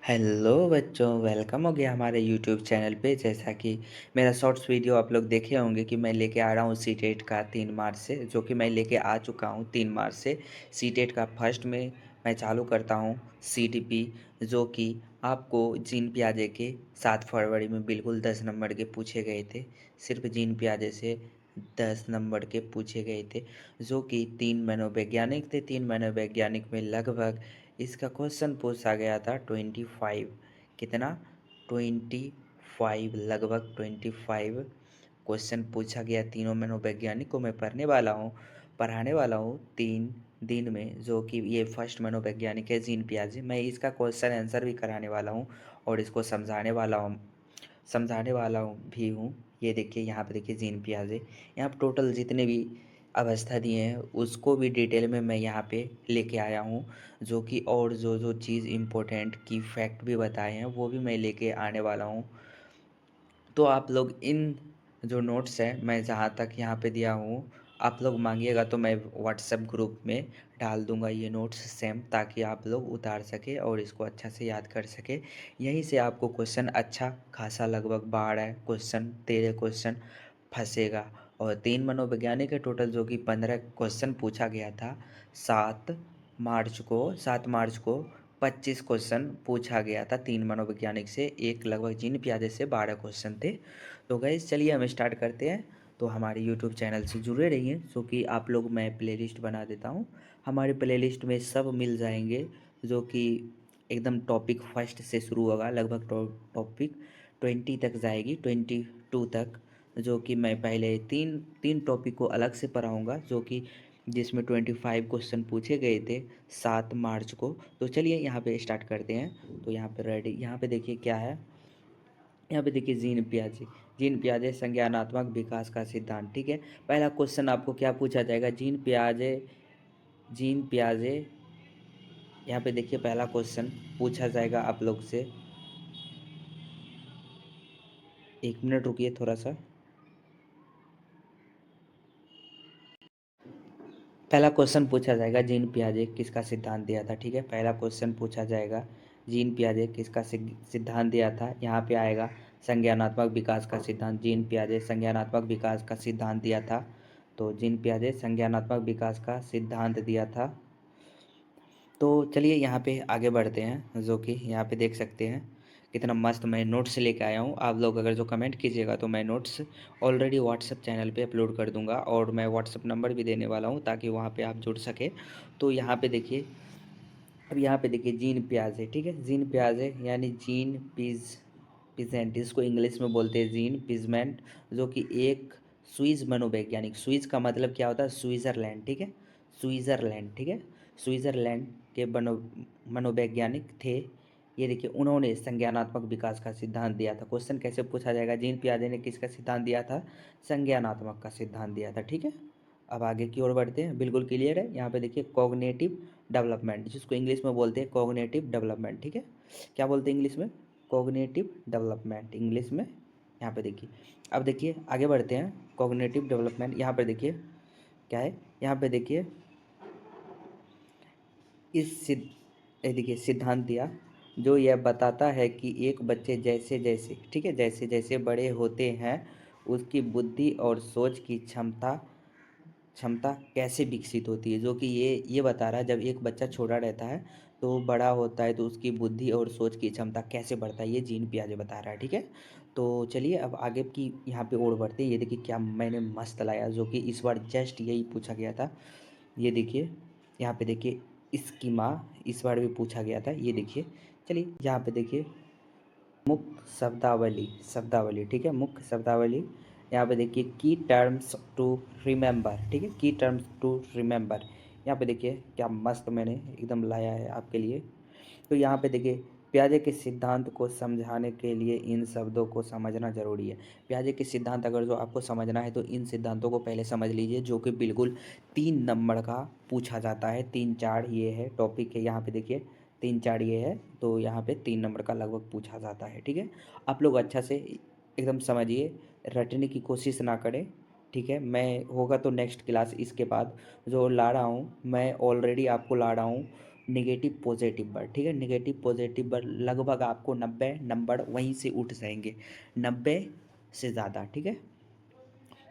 Hello बच्चों, welcome हो गया हमारे यूट्यूब चैनल पे। जैसा कि मेरा शॉर्ट्स वीडियो आप लोग देखे होंगे कि मैं लेके आ रहा हूँ सी टेट का 3 मार्च से, जो कि मैं लेके आ चुका हूँ 3 मार्च से। सी टेट का फर्स्ट में मैं चालू करता हूँ सी टी पी, जो कि आपको जीन पियाजे के 7 फरवरी में बिल्कुल 10 नंबर के पूछे गए थे। सिर्फ जीन पियाजे से 10 नंबर के पूछे गए थे, जो कि 3 मनोवैज्ञानिक थे। 3 मनोवैज्ञानिक में लगभग इसका क्वेश्चन पूछा गया था 25। कितना? 25, लगभग 25 क्वेश्चन पूछा गया। तीनों मनोवैज्ञानिक को मैं पढ़ाने वाला हूँ 3 दिन में, जो कि ये फर्स्ट मनोवैज्ञानिक है जीन पियाजे। मैं इसका क्वेश्चन आंसर भी कराने वाला हूँ और इसको समझाने वाला हूँ भी हूँ। ये देखिए, यहाँ पे देखिए जीन पियाजे। यहाँ पे टोटल जितने भी अवस्था दिए हैं उसको भी डिटेल में मैं यहाँ पे लेके आया हूँ, जो कि और जो जो चीज़ इम्पोर्टेंट की फैक्ट भी बताए हैं वो भी मैं लेके आने वाला हूँ। तो आप लोग इन जो नोट्स हैं मैं जहाँ तक यहाँ पे दिया हूँ, आप लोग मांगिएगा तो मैं व्हाट्सएप ग्रुप में डाल दूँगा ये नोट्स सेम, ताकि आप लोग उतार सके और इसको अच्छा से याद कर सके। यहीं से आपको क्वेश्चन अच्छा खासा लगभग 12 क्वेश्चन 13 क्वेश्चन फंसेगा। और 3 मनोवैज्ञानिक के टोटल जो कि 15 क्वेश्चन पूछा गया था। 7 मार्च को 25 क्वेश्चन पूछा गया था 3 मनोवैज्ञानिक से। एक लगभग जीन पियाजे से 12 क्वेश्चन थे। तो गाइस चलिए हम स्टार्ट करते हैं। तो हमारे यूट्यूब चैनल से जुड़े रहिए, जो कि आप लोग मैं प्लेलिस्ट बना देता हूँ। हमारे प्लेलिस्ट में सब मिल जाएंगे, जो कि एकदम टॉपिक फर्स्ट से शुरू होगा, लगभग टॉपिक 20 तक जाएगी, 22 तक। जो कि मैं पहले तीन तीन टॉपिक को अलग से पढ़ाऊँगा, जो कि जिसमें 25 क्वेश्चन पूछे गए थे 7 मार्च को। तो चलिए यहाँ पे स्टार्ट करते हैं। तो यहाँ पे रेडी, यहाँ पे देखिए क्या है। यहाँ पे देखिए जीन पियाजे संज्ञानात्मक विकास का सिद्धांत। ठीक है, पहला क्वेश्चन आपको क्या पूछा जाएगा? जीन पियाजे। यहाँ पे देखिए पहला क्वेश्चन पूछा जाएगा आप लोग से। 1 मिनट रुकिए थोड़ा सा। पहला क्वेश्चन पूछा जाएगा जीन पियाजे किसका सिद्धांत दिया था। ठीक है, पहला क्वेश्चन पूछा जाएगा जीन पियाजे किसका सिद्धांत दिया था। यहाँ पे आएगा संज्ञानात्मक विकास का सिद्धांत। जीन पियाजे संज्ञानात्मक विकास का सिद्धांत दिया था। तो जीन पियाजे संज्ञानात्मक विकास का सिद्धांत दिया था। तो चलिए यहाँ पे आगे बढ़ते हैं, जो कि यहाँ पे देख सकते हैं कितना मस्त मैं नोट्स लेके आया हूँ। आप लोग अगर जो कमेंट कीजिएगा तो मैं नोट्स ऑलरेडी व्हाट्सएप चैनल पे अपलोड कर दूंगा, और मैं व्हाट्सएप नंबर भी देने वाला हूँ ताकि वहाँ पे आप जुड़ सके। तो यहाँ पे देखिए, अब यहाँ पे देखिए जीन पियाजे। ठीक है, जीन पियाजे यानी जीन पिजेंट, इसको इंग्लिश में बोलते हैं जीन पिजमेंट, जो कि एक स्विस मनोवैज्ञानिक। स्विस का मतलब क्या होता है? स्विट्ज़रलैंड। ठीक है, स्विट्ज़रलैंड। ठीक है, स्विट्ज़रलैंड के मनोवैज्ञानिक थे। ये देखिए, उन्होंने संज्ञानात्मक विकास का सिद्धांत दिया था। क्वेश्चन कैसे पूछा जाएगा? जीन पियाजे ने किसका सिद्धांत दिया था? संज्ञानात्मक का सिद्धांत दिया था। ठीक है, अब आगे की ओर बढ़ते हैं। बिल्कुल क्लियर है। यहाँ पे देखिए कॉग्निटिव डेवलपमेंट, जिसको इंग्लिश में बोलते हैं कॉग्निटिव डेवलपमेंट। ठीक है, क्या बोलते हैं इंग्लिश में? कॉग्निटिव डेवलपमेंट इंग्लिश में। यहाँ पे देखिए, अब देखिए आगे बढ़ते हैं। कॉग्निटिव डेवलपमेंट, यहाँ पे देखिए क्या है। यहाँ पे देखिए ये देखिए सिद्धांत दिया, जो यह बताता है कि एक बच्चे जैसे जैसे, ठीक है, जैसे जैसे बड़े होते हैं उसकी बुद्धि और सोच की क्षमता क्षमता कैसे विकसित होती है। जो कि ये बता रहा है, जब एक बच्चा छोटा रहता है तो बड़ा होता है तो उसकी बुद्धि और सोच की क्षमता कैसे बढ़ता है, ये जीन पियाजे बता रहा है। ठीक है, तो चलिए अब आगे की यहाँ पे और बढ़ते हैं। ये देखिए क्या मैंने मस्त लाया, जो कि इस बार जस्ट यही पूछा गया था। ये देखिए, यहाँ पे देखिए इसकी माँ इस बार भी पूछा गया था। ये देखिए, चलिए यहाँ पे देखिए मुख्य शब्दावली शब्दावली। ठीक है, मुख्य शब्दावली। यहाँ पे देखिए की टर्म्स टू रिमेंबर। ठीक है, की टर्म्स टू रिमेंबर। यहाँ पे देखिए क्या मस्त मैंने एकदम लाया है आपके लिए। तो यहाँ पे देखिए प्याजे के सिद्धांत को समझाने के लिए इन शब्दों को समझना ज़रूरी है। प्याजे के सिद्धांत अगर जो आपको समझना है तो इन सिद्धांतों को पहले समझ लीजिए, जो कि बिल्कुल 3 नंबर का पूछा जाता है। 3 4 ये है टॉपिक है। यहाँ पे देखिए 3 4 ये है, तो यहाँ पे 3 नंबर का लगभग पूछा जाता है। ठीक है, आप लोग अच्छा से एकदम समझिए, रटने की कोशिश ना करें। ठीक है, मैं होगा तो नेक्स्ट क्लास इसके बाद जो ला रहा हूँ, मैं ऑलरेडी आपको ला रहा हूँ नेगेटिव पॉजिटिव वर्ड, ठीक है। नेगेटिव पॉजिटिव वर्ड लगभग आपको 90 नंबर वहीं से उठ जाएंगे, 90 से ज़्यादा, ठीक है।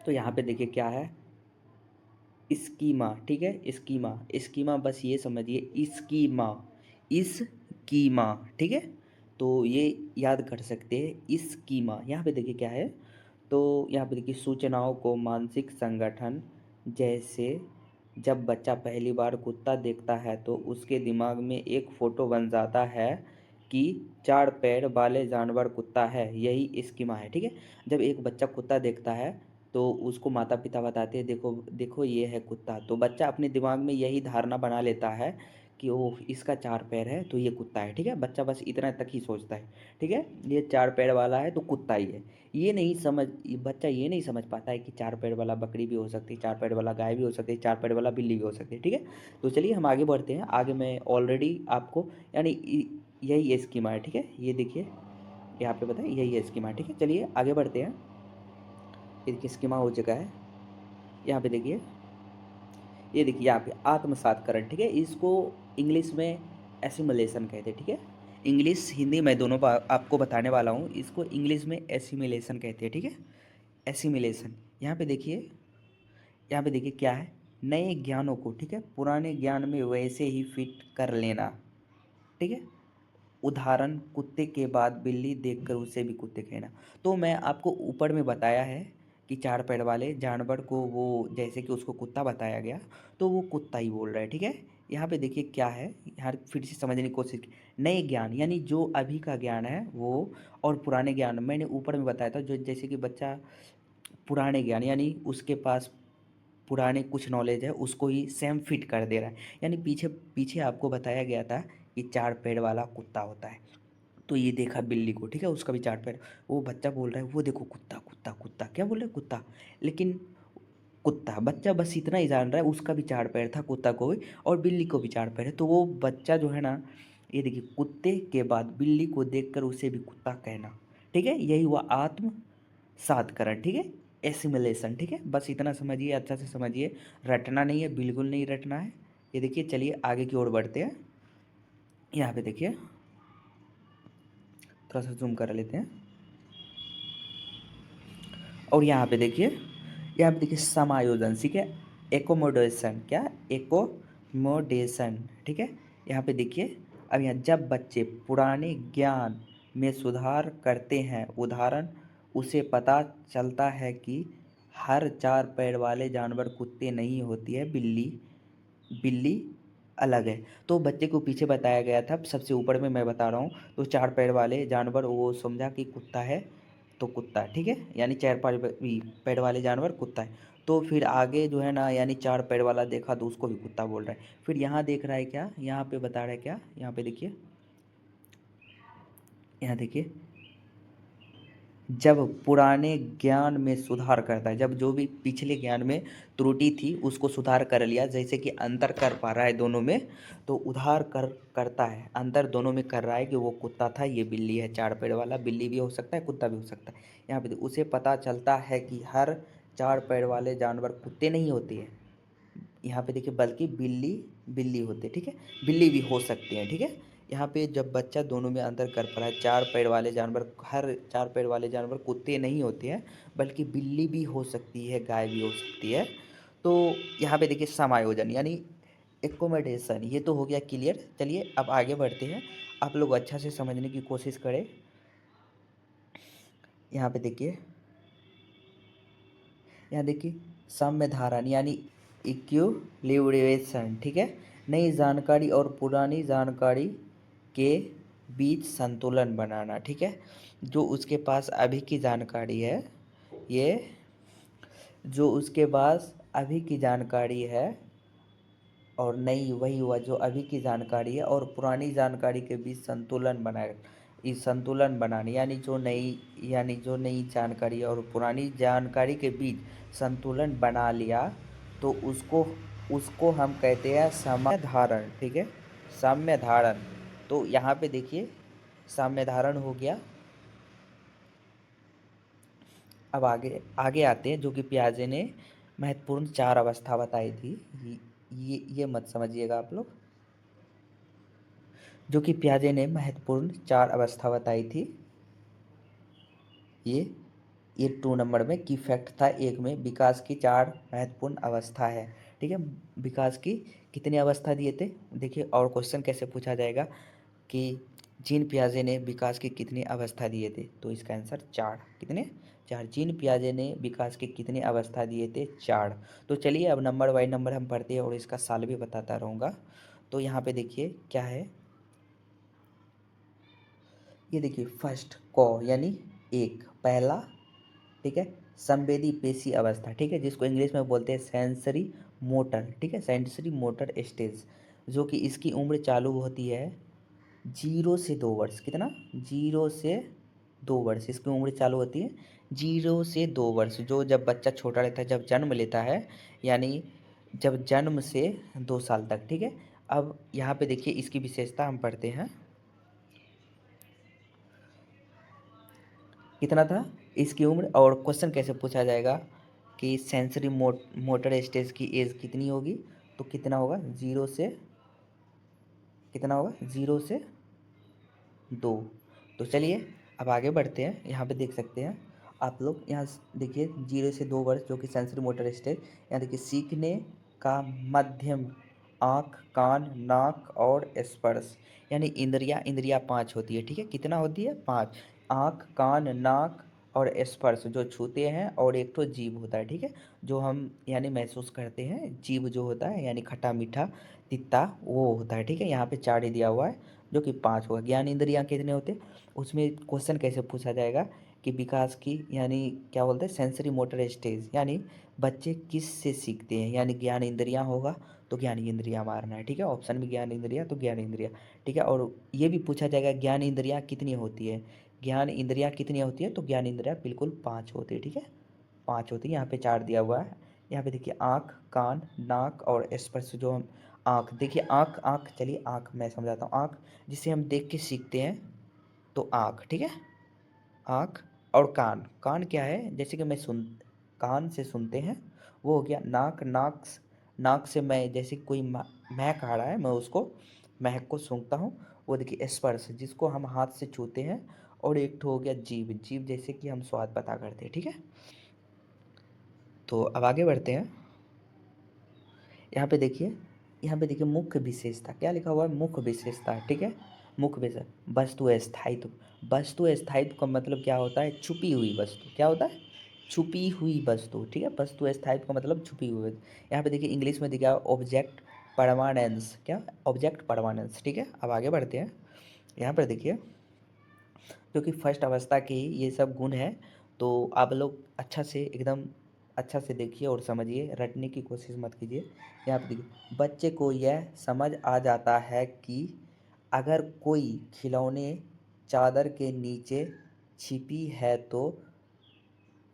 तो यहाँ पे देखिए क्या है, स्कीमा, ठीक है। स्कीमा, स्कीमा बस ये समझिए, स्कीमा, स्कीमा, ठीक है। तो ये याद कर सकते हैं, स्कीमा। यहाँ पे देखिए क्या है, तो यहाँ पे देखिए सूचनाओं को मानसिक संगठन, जैसे जब बच्चा पहली बार कुत्ता देखता है तो उसके दिमाग में एक फ़ोटो बन जाता है कि 4 पैर वाले जानवर कुत्ता है, यही स्कीमा है, ठीक है। जब एक बच्चा कुत्ता देखता है तो उसको माता पिता बताते हैं, देखो देखो ये है कुत्ता, तो बच्चा अपने दिमाग में यही धारणा बना लेता है कि ओह इसका 4 पैर है तो ये कुत्ता है, ठीक है। बच्चा बस इतना तक ही सोचता है, ठीक है। ये 4 पैर वाला है तो कुत्ता ही है। बच्चा ये नहीं समझ पाता है कि 4 पैर वाला बकरी भी हो सकती है, 4 पैर वाला गाय भी हो सकती है, 4 पैर वाला बिल्ली भी हो सकती है, ठीक है। तो चलिए हम आगे बढ़ते हैं। आगे मैं ऑलरेडी आपको यानी यही स्कीमा है, ठीक है। ये देखिए यहाँ पे बताए यही स्कीमा है, ठीक है। चलिए आगे बढ़ते हैं। ये देखिए स्कीमा हो चुका है। यहाँ पे देखिए, ये देखिए यहाँ पे आत्मसातकरण, ठीक है। इसको इंग्लिश में एसिमुलेशन कहते हैं, ठीक है। इंग्लिश हिंदी मैं दोनों आपको बताने वाला हूँ। इसको इंग्लिश में एसिमुलेशन कहते हैं, ठीक है। एसिमुलेशन। यहाँ पे देखिए, यहाँ पे देखिए क्या है, नए ज्ञानों को, ठीक है, पुराने ज्ञान में वैसे ही फिट कर लेना, ठीक है। उदाहरण, कुत्ते के बाद बिल्ली देखकर उसे भी कुत्ते कहना। तो मैं आपको ऊपर में बताया है कि 4 पैर वाले जानवर को वो जैसे कि उसको कुत्ता बताया गया, तो वो कुत्ता ही बोल रहा है, ठीक है। यहाँ पे देखिए क्या है, यहाँ फिर से समझने की कोशिश की। नए ज्ञान यानी जो अभी का ज्ञान है वो, और पुराने ज्ञान मैंने ऊपर में बताया था, जो जैसे कि बच्चा पुराने ज्ञान यानी उसके पास पुराने कुछ नॉलेज है उसको ही सेम फिट कर दे रहा है। यानी पीछे पीछे आपको बताया गया था कि 4 पैर वाला कुत्ता होता है, तो ये देखा बिल्ली को, ठीक है, उसका भी 4 पैर। वो बच्चा बोल रहा है वो देखो कुत्ता कुत्ता कुत्ता, क्या बोल रहा है कुत्ता, लेकिन कुत्ता, बच्चा बस इतना ही जान रहा है उसका भी 4 पैर था कुत्ता को भी, और बिल्ली को भी 4 पैर है। तो वो बच्चा जो है ना, ये देखिए कुत्ते के बाद बिल्ली को देखकर उसे भी कुत्ता कहना, ठीक है। यही हुआ आत्म सातकरण, ठीक है। एसिमिलेशन, ठीक है। बस इतना समझिए, अच्छा से समझिए, रटना नहीं है, बिल्कुल नहीं रटना है। ये देखिए चलिए आगे की ओर बढ़ते हैं। यहाँ पे देखिए थोड़ा सा जूम कर लेते हैं, और यहाँ पे देखिए, यहाँ पे देखिए समायोजन, ठीक है। एकोमोडेशन, क्या, एकोमोडेशन, ठीक है। यहाँ पे देखिए, अब यहाँ जब बच्चे पुराने ज्ञान में सुधार करते हैं, उदाहरण, उसे पता चलता है कि हर 4 पैर वाले जानवर कुत्ते नहीं होती है, बिल्ली बिल्ली अलग है। तो बच्चे को पीछे बताया गया था, सबसे ऊपर में मैं बता रहा हूँ, तो 4 पैर वाले जानवर वो समझा कि कुत्ता है तो कुत्ता, ठीक है, यानी 4 पैर वाले जानवर कुत्ता है। तो फिर आगे जो है ना, यानी 4 पैर वाला देखा तो उसको भी कुत्ता बोल रहा है। फिर यहाँ देख रहा है क्या, यहाँ पे बता रहा है क्या, यहाँ पे देखिए, यहाँ देखिए, जब पुराने ज्ञान में सुधार करता है, जब जो भी पिछले ज्ञान में त्रुटि थी उसको सुधार कर लिया, जैसे कि अंतर कर पा रहा है दोनों में, तो उधार करता है, अंतर दोनों में कर रहा है कि वो कुत्ता था ये बिल्ली है, 4 पैर वाला, बिल्ली भी हो सकता है कुत्ता भी हो सकता है। यहाँ पे उसे पता चलता है कि हर 4 पैर वाले जानवर कुत्ते नहीं होते हैं, यहाँ पे देखिए, बल्कि बिल्ली बिल्ली होते, ठीक है, बिल्ली भी हो सकती हैं, ठीक है। यहाँ पे जब बच्चा दोनों में अंतर कर पा रहा है, 4 पैर वाले जानवर, हर 4 पैर वाले जानवर कुत्ते नहीं होते हैं, बल्कि बिल्ली भी हो सकती है, गाय भी हो सकती है। तो यहाँ पे देखिए समायोजन यानी एकोमोडेशन, ये तो हो गया क्लियर। चलिए अब आगे बढ़ते हैं, आप लोग अच्छा से समझने की कोशिश करें। यहाँ पे देखिए, यहाँ देखिए साम्य धारण यानी इक्विलिब्रेशन, ठीक है। नई जानकारी और पुरानी जानकारी के बीच संतुलन बनाना, ठीक है। जो उसके पास अभी की जानकारी है, ये जो उसके पास अभी की जानकारी है, और नई, वही हुआ जो अभी की जानकारी है और पुरानी जानकारी के बीच संतुलन बनाए, इस संतुलन बनाने यानी जो नई जानकारी है और पुरानी जानकारी के बीच संतुलन बना लिया, तो उसको उसको हम कहते हैं साम्य धारण, ठीक है, साम्य धारण। तो यहाँ पे देखिए साम्य धारण हो गया। अब आगे आगे आते हैं, जो कि पियाजे ने महत्वपूर्ण 4 अवस्था बताई थी। ये मत समझिएगा आप लोग। जो कि पियाजे ने महत्वपूर्ण 4 अवस्था बताई थी। ये ये 2 नंबर में की फैक्ट था। एक में विकास की 4 महत्वपूर्ण अवस्था है, ठीक है। विकास की कितनी अवस्था दिए थे देखिए, और क्वेश्चन कैसे पूछा जाएगा कि जीन पियाजे ने विकास की कितनी अवस्था दिए थे, तो इसका आंसर 4। कितने? 4। जीन पियाजे ने विकास की कितनी अवस्था दिए थे? 4। तो चलिए अब नंबर बाई नंबर हम पढ़ते हैं और इसका साल भी बताता रहूँगा। तो यहाँ पे देखिए क्या है, ये देखिए फर्स्ट क यानी एक, पहला, ठीक है, संवेदी पेशी अवस्था, ठीक है, जिसको इंग्लिश में बोलते हैं सेंसरी मोटर, ठीक है, सेंसरी मोटर स्टेज, जो कि इसकी उम्र चालू होती है 0 से 2 वर्ष। कितना? 0 से 2 वर्ष इसकी उम्र चालू होती है। 0 से 2 वर्ष, जो जब बच्चा छोटा रहता है, जब जन्म लेता है, यानी जब जन्म से 2 साल तक, ठीक है। अब यहाँ पे देखिए इसकी विशेषता हम पढ़ते हैं। कितना था इसकी उम्र, और क्वेश्चन कैसे पूछा जाएगा कि सेंसरी मोटर स्टेज की एज कितनी होगी, तो कितना होगा? 0 से 2। तो चलिए अब आगे बढ़ते हैं। यहाँ पे देख सकते हैं आप लोग, यहाँ देखिए 0 से 2 वर्ष जो कि सेंसरी मोटर स्टेज, यहाँ देखिए सीखने का मध्यम आँख, कान, नाक और स्पर्श, यानी इंद्रियाँ 5 होती है, ठीक है। कितना होती है? 5। आँख, कान, नाक और स्पर्श जो छूते हैं, और एक तो जीभ होता है, ठीक है, जो हम यानी महसूस करते हैं। जीभ जो होता है यानी खट्टा मीठा तित्ता वो होता है, ठीक है। यहाँ पे 4 ही दिया हुआ है, जो कि 5 होगा। ज्ञान इंद्रियाँ कितने होते हैं, उसमें क्वेश्चन कैसे पूछा जाएगा कि विकास की यानी क्या बोलते हैं सेंसरी मोटर स्टेज, यानी बच्चे किस से सीखते हैं, यानी ज्ञान इंद्रियाँ होगा तो ज्ञान इंद्रियाँ मारना है, ठीक है। ऑप्शन में ज्ञान इंद्रियाँ तो ज्ञान इंद्रियाँ, ठीक है। और ये भी पूछा जाएगा ज्ञान इंद्रियाँ कितनी होती है, ज्ञान इंद्रियाँ कितनी होती है, तो ज्ञान इंद्रियाँ बिल्कुल 5 होती है, ठीक है। 5 होती है, यहाँ पे 4 दिया हुआ है। यहाँ पे देखिए आँख, कान, नाक और स्पर्श, जो हम आँख देखिए, आँख आँख चलिए आँख मैं समझाता हूँ। आँख जिसे हम देख के सीखते हैं, तो आँख, ठीक है, आँख। और कान, कान क्या है, जैसे कि मैं सुन कान से सुनते हैं, वो हो गया। नाक, नाक से मैं जैसे कोई महक आ रहा है, मैं उसको महक को सूंघता हूँ, वो देखिए स्पर्श, जिसको हम हाथ से छूते हैं। और एक तो हो गया जीभ, जीभ जैसे कि हम स्वाद पता करते हैं, ठीक है। तो अब आगे बढ़ते हैं। यहाँ पे देखिए मुख्य विशेषता क्या लिखा हुआ है, मुख्य विशेषता, ठीक है। मुख्य विशेषता वस्तु स्थायित्व, वस्तु स्थायित्व का मतलब क्या होता है? छुपी हुई वस्तु। क्या होता है? छुपी हुई वस्तु, ठीक है। वस्तु स्थायित्व का मतलब छुपी हुई वस्तु। यहाँ पे देखिए इंग्लिश में दिखा ऑब्जेक्ट परमानेंस, क्या? ऑब्जेक्ट परमानेंस, ठीक है। अब आगे बढ़ते हैं। यहाँ पर देखिए जो कि फर्स्ट अवस्था के ही ये सब गुण हैं, तो आप लोग अच्छा से एकदम अच्छा से देखिए और समझिए, रटने की कोशिश मत कीजिए। यहाँ पे देखिए बच्चे को यह समझ आ जाता है कि अगर कोई खिलौने चादर के नीचे छिपी है तो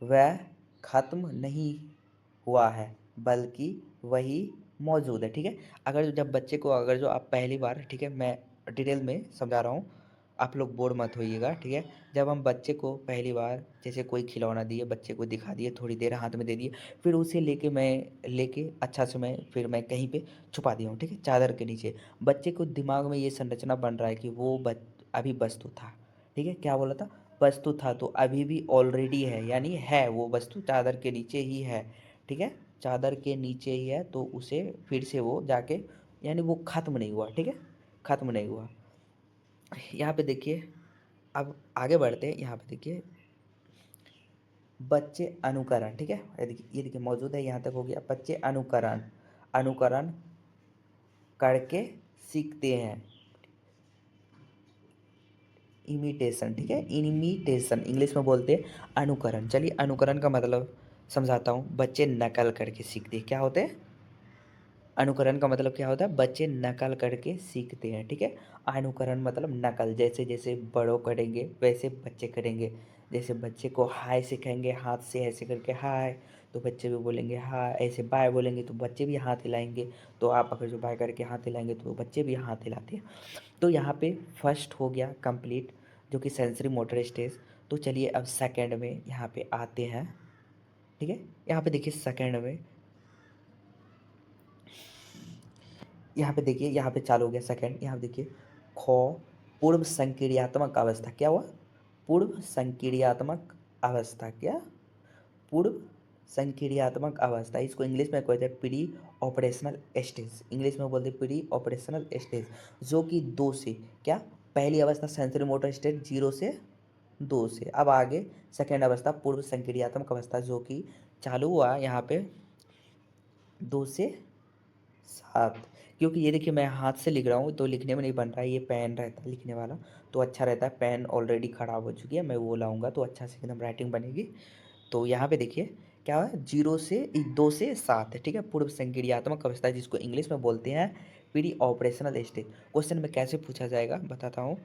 वह ख़त्म नहीं हुआ है, बल्कि वही मौजूद है, ठीक है। अगर जब बच्चे को अगर जो आप पहली बार, ठीक है, मैं डिटेल में समझा रहा हूँ, आप लोग बोर मत होइएगा, ठीक है। जब हम बच्चे को पहली बार जैसे कोई खिलौना दिए, बच्चे को दिखा दिए, थोड़ी देर हाथ में दे दिए, फिर उसे लेके अच्छा से मैं कहीं पे छुपा दिया हूँ, ठीक है, चादर के नीचे। बच्चे को दिमाग में ये संरचना बन रहा है कि वो अभी वस्तु था, ठीक है। क्या बोला था? वस्तु था, तो अभी भी ऑलरेडी है, यानी है वो वस्तु चादर के नीचे ही है, ठीक है। चादर के नीचे ही है, तो उसे फिर से वो जाके, यानी वो ख़त्म नहीं हुआ, ठीक है, ख़त्म नहीं हुआ। यहाँ पे देखिए अब आगे बढ़ते हैं। यहाँ पे देखिए बच्चे अनुकरण, ठीक है, ये देखिए मौजूद है, यहाँ तक हो गया। बच्चे अनुकरण अनुकरण करके सीखते हैं, इमिटेशन, ठीक है, इमिटेशन इंग्लिश में बोलते हैं अनुकरण। चलिए अनुकरण का मतलब समझाता हूँ। बच्चे नकल करके सीखते हैं। क्या होते हैं? अनुकरण का मतलब क्या होता है? बच्चे नकल करके सीखते हैं, ठीक है। अनुकरण मतलब नकल, जैसे जैसे बड़ों करेंगे वैसे बच्चे करेंगे। जैसे बच्चे को हाय सिखाएंगे, हाथ से ऐसे करके हाय, तो बच्चे भी बोलेंगे हाय। ऐसे बाय बोलेंगे तो बच्चे भी हाथ हिलाएंगे। तो आप अगर जो बाय करके हाथ हिलाएंगे तो बच्चे भी हाथ हिलाते हैं। तो यहाँ पे फर्स्ट हो गया कंप्लीट, जो कि सेंसरी मोटर स्टेज। तो चलिए अब सेकंड में यहाँ पे आते हैं, ठीक है। यहाँ पे देखिए सेकंड में, यहाँ पे देखिए, यहाँ पे चालू हो गया सेकंड। यहाँ पे देखिए खो पूर्व संक्रियात्मक अवस्था, क्या हुआ? पूर्व संक्रियात्मक अवस्था, क्या? पूर्व संक्रियात्मक अवस्था, इसको इंग्लिश में कहते हैं प्री ऑपरेशनल स्टेज, इंग्लिश में बोलते हैं प्री ऑपरेशनल स्टेज, जो कि 2 से, क्या? पहली अवस्था सेंसरी मोटर स्टेज 0 से 2 से, अब आगे सेकेंड अवस्था पूर्व संक्रियात्मक अवस्था, जो कि चालू हुआ यहाँ पे 2 से 7। क्योंकि ये देखिए मैं हाथ से लिख रहा हूँ तो लिखने में नहीं बन रहा है, ये पेन रहता है लिखने वाला तो अच्छा रहता है, पेन ऑलरेडी ख़राब हो चुकी है, मैं वो लाऊंगा तो अच्छा से एकदम राइटिंग बनेगी। तो यहाँ पे देखिए क्या है, 0 से 2 से 7 है, ठीक है, पूर्व संक्रियात्मक अवस्था, जिसको इंग्लिश में बोलते हैं प्री ऑपरेशनल स्टेज। क्वेश्चन में कैसे पूछा जाएगा बताता हूँ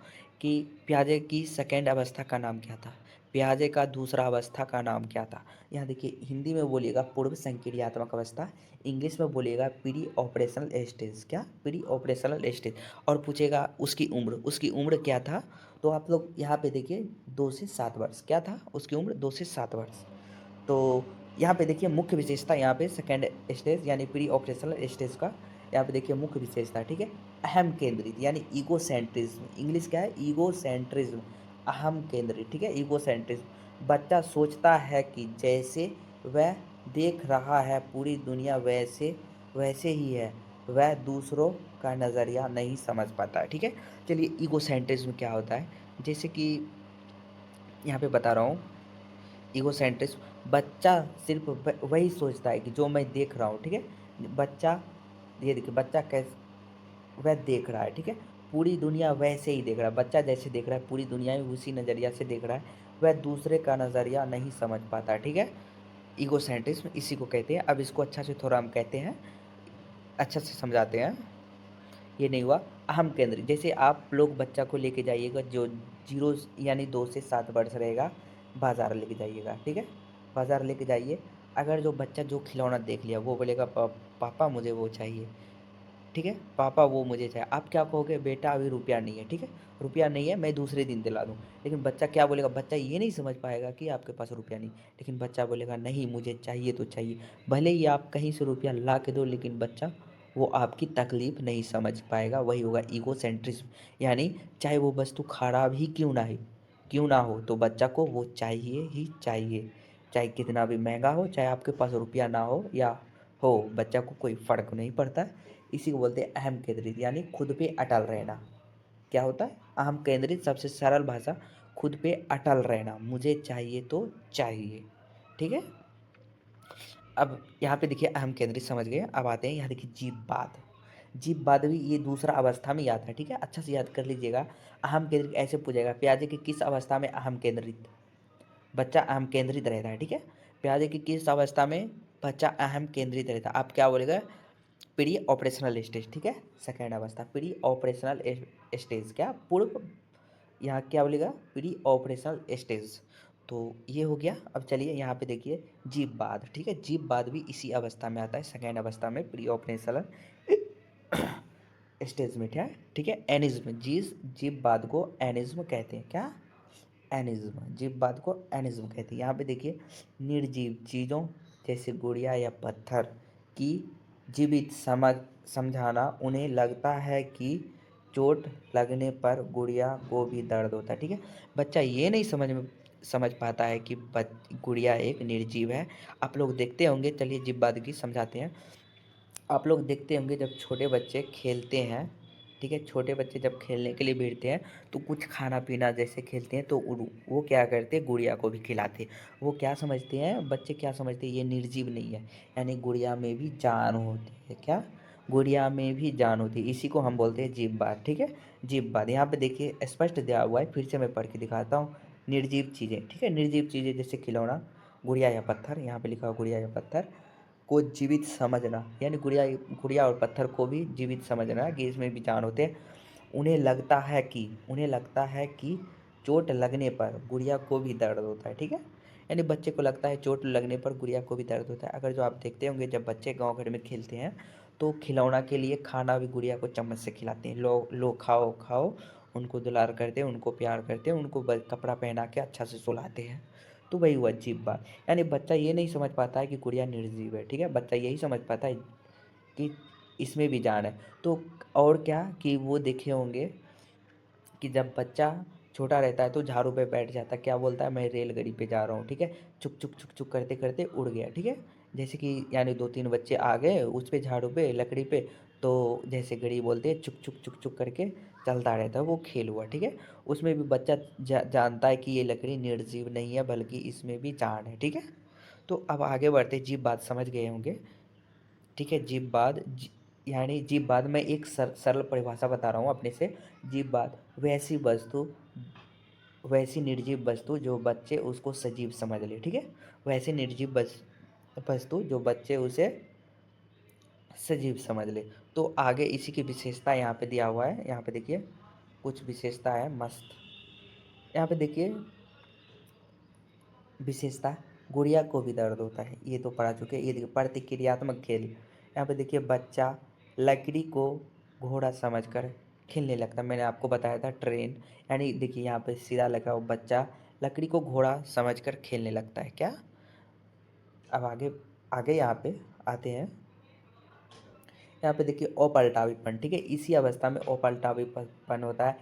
कि प्याजे की सेकेंड अवस्था का नाम क्या था, प्याजे का दूसरा अवस्था का नाम क्या था। यहाँ देखिए हिंदी में बोलिएगा पूर्व संक्रियात्मक अवस्था, इंग्लिश में बोलिएगा प्री ऑपरेशनल स्टेज, क्या? Pre operational stage. और पूछेगा उसकी उम्र क्या था, तो आप लोग यहाँ पे देखिए 2 से 7 वर्ष, क्या था उसकी उम्र? 2 से 7 वर्ष। तो यहाँ पे देखिए मुख्य विशेषता, यहाँ पे सेकेंड स्टेज यानी प्री ऑपरेशनल स्टेज का यहाँ पे देखिए मुख्य विशेषता, ठीक है, अहम केंद्रित यानी ईगो सेंट्रिज्म, इंग्लिश क्या है? ईगो सेंट्रिज्म, अहम केंद्रित, ठीक है, ईगो सेंट्रिज्म। बच्चा सोचता है कि जैसे वह देख रहा है पूरी दुनिया वैसे वैसे ही है, वह दूसरों का नज़रिया नहीं समझ पाता है, ठीक है। चलिए ईगो सेंट्रिज्म क्या होता है, जैसे कि यहाँ पे बता रहा हूँ, ईगोसेंट्रिज्म, बच्चा सिर्फ वही सोचता है कि जो मैं देख रहा हूँ, ठीक है, बच्चा, ये देखिए बच्चा कैसे वह देख रहा है, ठीक है, पूरी दुनिया वैसे ही देख रहा है, बच्चा जैसे देख रहा है पूरी दुनिया ही उसी नज़रिया से देख रहा है, वह दूसरे का नज़रिया नहीं समझ पाता, ठीक है। ईगोसेंट्रिज्म इसी को कहते हैं। अब इसको अच्छा से थोड़ा हम कहते हैं, अच्छा से समझाते हैं। ये नहीं हुआ अहम केंद्र, जैसे आप लोग बच्चा को लेके जाइएगा जो 0 यानी 2 से 7 वर्ष रहेगा, बाज़ार लेके जाइएगा, ठीक है, बाज़ार लेके जाइए। अगर जो बच्चा जो खिलौना देख लिया वो बोलेगा पापा मुझे वो चाहिए, ठीक है, पापा वो मुझे चाहिए, आप क्या कहोगे? बेटा अभी रुपया नहीं है, ठीक है, रुपया नहीं है, मैं दूसरे दिन दिला दूँ। लेकिन बच्चा क्या बोलेगा? बच्चा ये नहीं समझ पाएगा कि आपके पास रुपया नहीं, लेकिन बच्चा बोलेगा नहीं मुझे चाहिए तो चाहिए, भले ही आप कहीं से रुपया ला के दो, लेकिन बच्चा वो आपकी तकलीफ़ नहीं समझ पाएगा, वही होगा ईगोसेंट्रिज्म। यानी चाहे वो वस्तु खराब ही क्यों ना हो, तो बच्चा को वो चाहिए ही चाहिए, चाहे कितना भी महंगा हो, चाहे आपके पास रुपया ना हो या हो, बच्चा को कोई फ़र्क नहीं पड़ता है। इसी को बोलते हैं अहम केंद्रित, यानी खुद पे अटल रहना। क्या होता है अहम केंद्रित? सबसे सरल भाषा, खुद पे अटल रहना, मुझे चाहिए तो चाहिए, ठीक है। अब यहाँ पे देखिए अहम केंद्रित समझ गए, अब आते हैं यहाँ देखिए जीववाद। जीववाद भी ये दूसरा अवस्था में ही आता है, ठीक है, अच्छा से याद कर लीजिएगा। अहम केंद्रित ऐसे पूछेगा, प्याजे की किस अवस्था में अहम केंद्रित, बच्चा अहम केंद्रित रहता है, ठीक है, प्याजे की किस अवस्था में बच्चा अहम केंद्रित रहता है, आप क्या बोलेगा? प्री ऑपरेशनल स्टेज, ठीक है, सेकेंड अवस्था प्री ऑपरेशनल स्टेज, क्या? पूर्व, यहाँ क्या बोलेगा? Pre operational stage. तो ये हो गया। अब चलिए यहाँ पे देखिए जीववाद, ठीक है, जीववाद भी इसी अवस्था में आता है, सेकेंड अवस्था में प्री ऑपरेशनल स्टेज में, क्या है, ठीक है, एनिज्म, जीववाद को एनिज्म कहते हैं, क्या? एनिज्म, जीववाद को एनिज्म कहते हैं। यहाँ पे देखिए निर्जीव चीज़ों जैसे गुड़िया या पत्थर की जीवित समझाना, उन्हें लगता है कि चोट लगने पर गुड़िया को भी दर्द होता है, ठीक है, बच्चा ये नहीं समझ पाता है कि गुड़िया एक निर्जीव है। आप लोग देखते होंगे, चलिए जीववाद की समझाते हैं। आप लोग देखते होंगे जब छोटे बच्चे खेलते हैं, ठीक है, छोटे बच्चे जब खेलने के लिए भिड़ते हैं तो कुछ खाना पीना जैसे खेलते हैं तो वो क्या करते हैं? गुड़िया को भी खिलाते हैं। वो क्या समझते हैं बच्चे, क्या समझते हैं? ये निर्जीव नहीं है, यानी गुड़िया में भी जान होती है, क्या? गुड़िया में भी जान होती है, इसी को हम बोलते हैं जीववाद, ठीक है, जीववाद। यहाँ पे देखिए स्पष्ट दिया हुआ है, फिर से मैं पढ़ के दिखाता हूँ। निर्जीव चीज़ें, ठीक है, निर्जीव चीज़ें जैसे खिलौना, गुड़िया या पत्थर, यहाँ पे लिखा हुआ गुड़िया या पत्थर को जीवित समझना, यानी गुड़िया गुड़िया और पत्थर को भी जीवित समझना कि इसमें भी जान होते हैं। उन्हें लगता है कि चोट लगने पर गुड़िया को भी दर्द होता है, ठीक है, यानी बच्चे को लगता है चोट लगने पर गुड़िया को भी दर्द होता है। अगर जो आप देखते होंगे जब बच्चे गांव घर में खेलते हैं तो खिलौना के लिए खाना भी गुड़िया को चम्मच से खिलाते हैं, लो लो खाओ खाओ, उनको दुलार करते हैं, उनको प्यार करते हैं, उनको कपड़ा पहना के अच्छा से सुलाते हैं। तो वही हुआ अजीब बात, यानी बच्चा ये नहीं समझ पाता है कि गुड़िया निर्जीव है, ठीक है, बच्चा यही समझ पाता है कि इसमें भी जान है। तो और क्या कि वो देखे होंगे कि जब बच्चा छोटा रहता है तो झाड़ू पे बैठ जाता है, क्या बोलता है, मैं रेलगाड़ी पे जा रहा हूँ, ठीक है। चुक चुक चुक चुक करते करते उड़ गया, ठीक है। जैसे कि यानी 2-3 बच्चे आ गए उस पे झाड़ू पे लकड़ी पे, तो जैसे गड़ी बोलते हैं चुक चुक चुक चुक करके चलता रहता है, वो खेल हुआ, ठीक है। उसमें भी बच्चा जानता है कि ये लकड़ी निर्जीव नहीं है बल्कि इसमें भी जान है, ठीक है। तो अब आगे बढ़ते, जीव बात समझ गए होंगे, ठीक है। यानी जीव बात, मैं एक सरल परिभाषा बता रहा हूँ अपने से। जीव बात वैसी निर्जीव वस्तु जो बच्चे उसको सजीव समझ ले, ठीक है। वैसी निर्जीव वस्तु जो बच्चे उसे सजीव समझ ले। तो आगे इसी की विशेषता यहाँ पे दिया हुआ है, यहाँ पे देखिए कुछ विशेषता है मस्त। यहाँ पे देखिए विशेषता, गुड़िया को भी दर्द होता है, ये तो पढ़ा चुके हैं। ये देखिए प्रतिक्रियात्मक खेल, यहाँ पे देखिए बच्चा लकड़ी को घोड़ा समझकर खेलने लगता है। मैंने आपको बताया था ट्रेन, यानी देखिए यहाँ पे सीधा लगा हुआ, बच्चा लकड़ी को घोड़ा समझकर खेलने लगता है, क्या। अब आगे आगे यहाँ पे आते हैं, यहाँ पे देखिए अपलटावीपन, ठीक है। इसी अवस्था में अपलटावीपन होता है,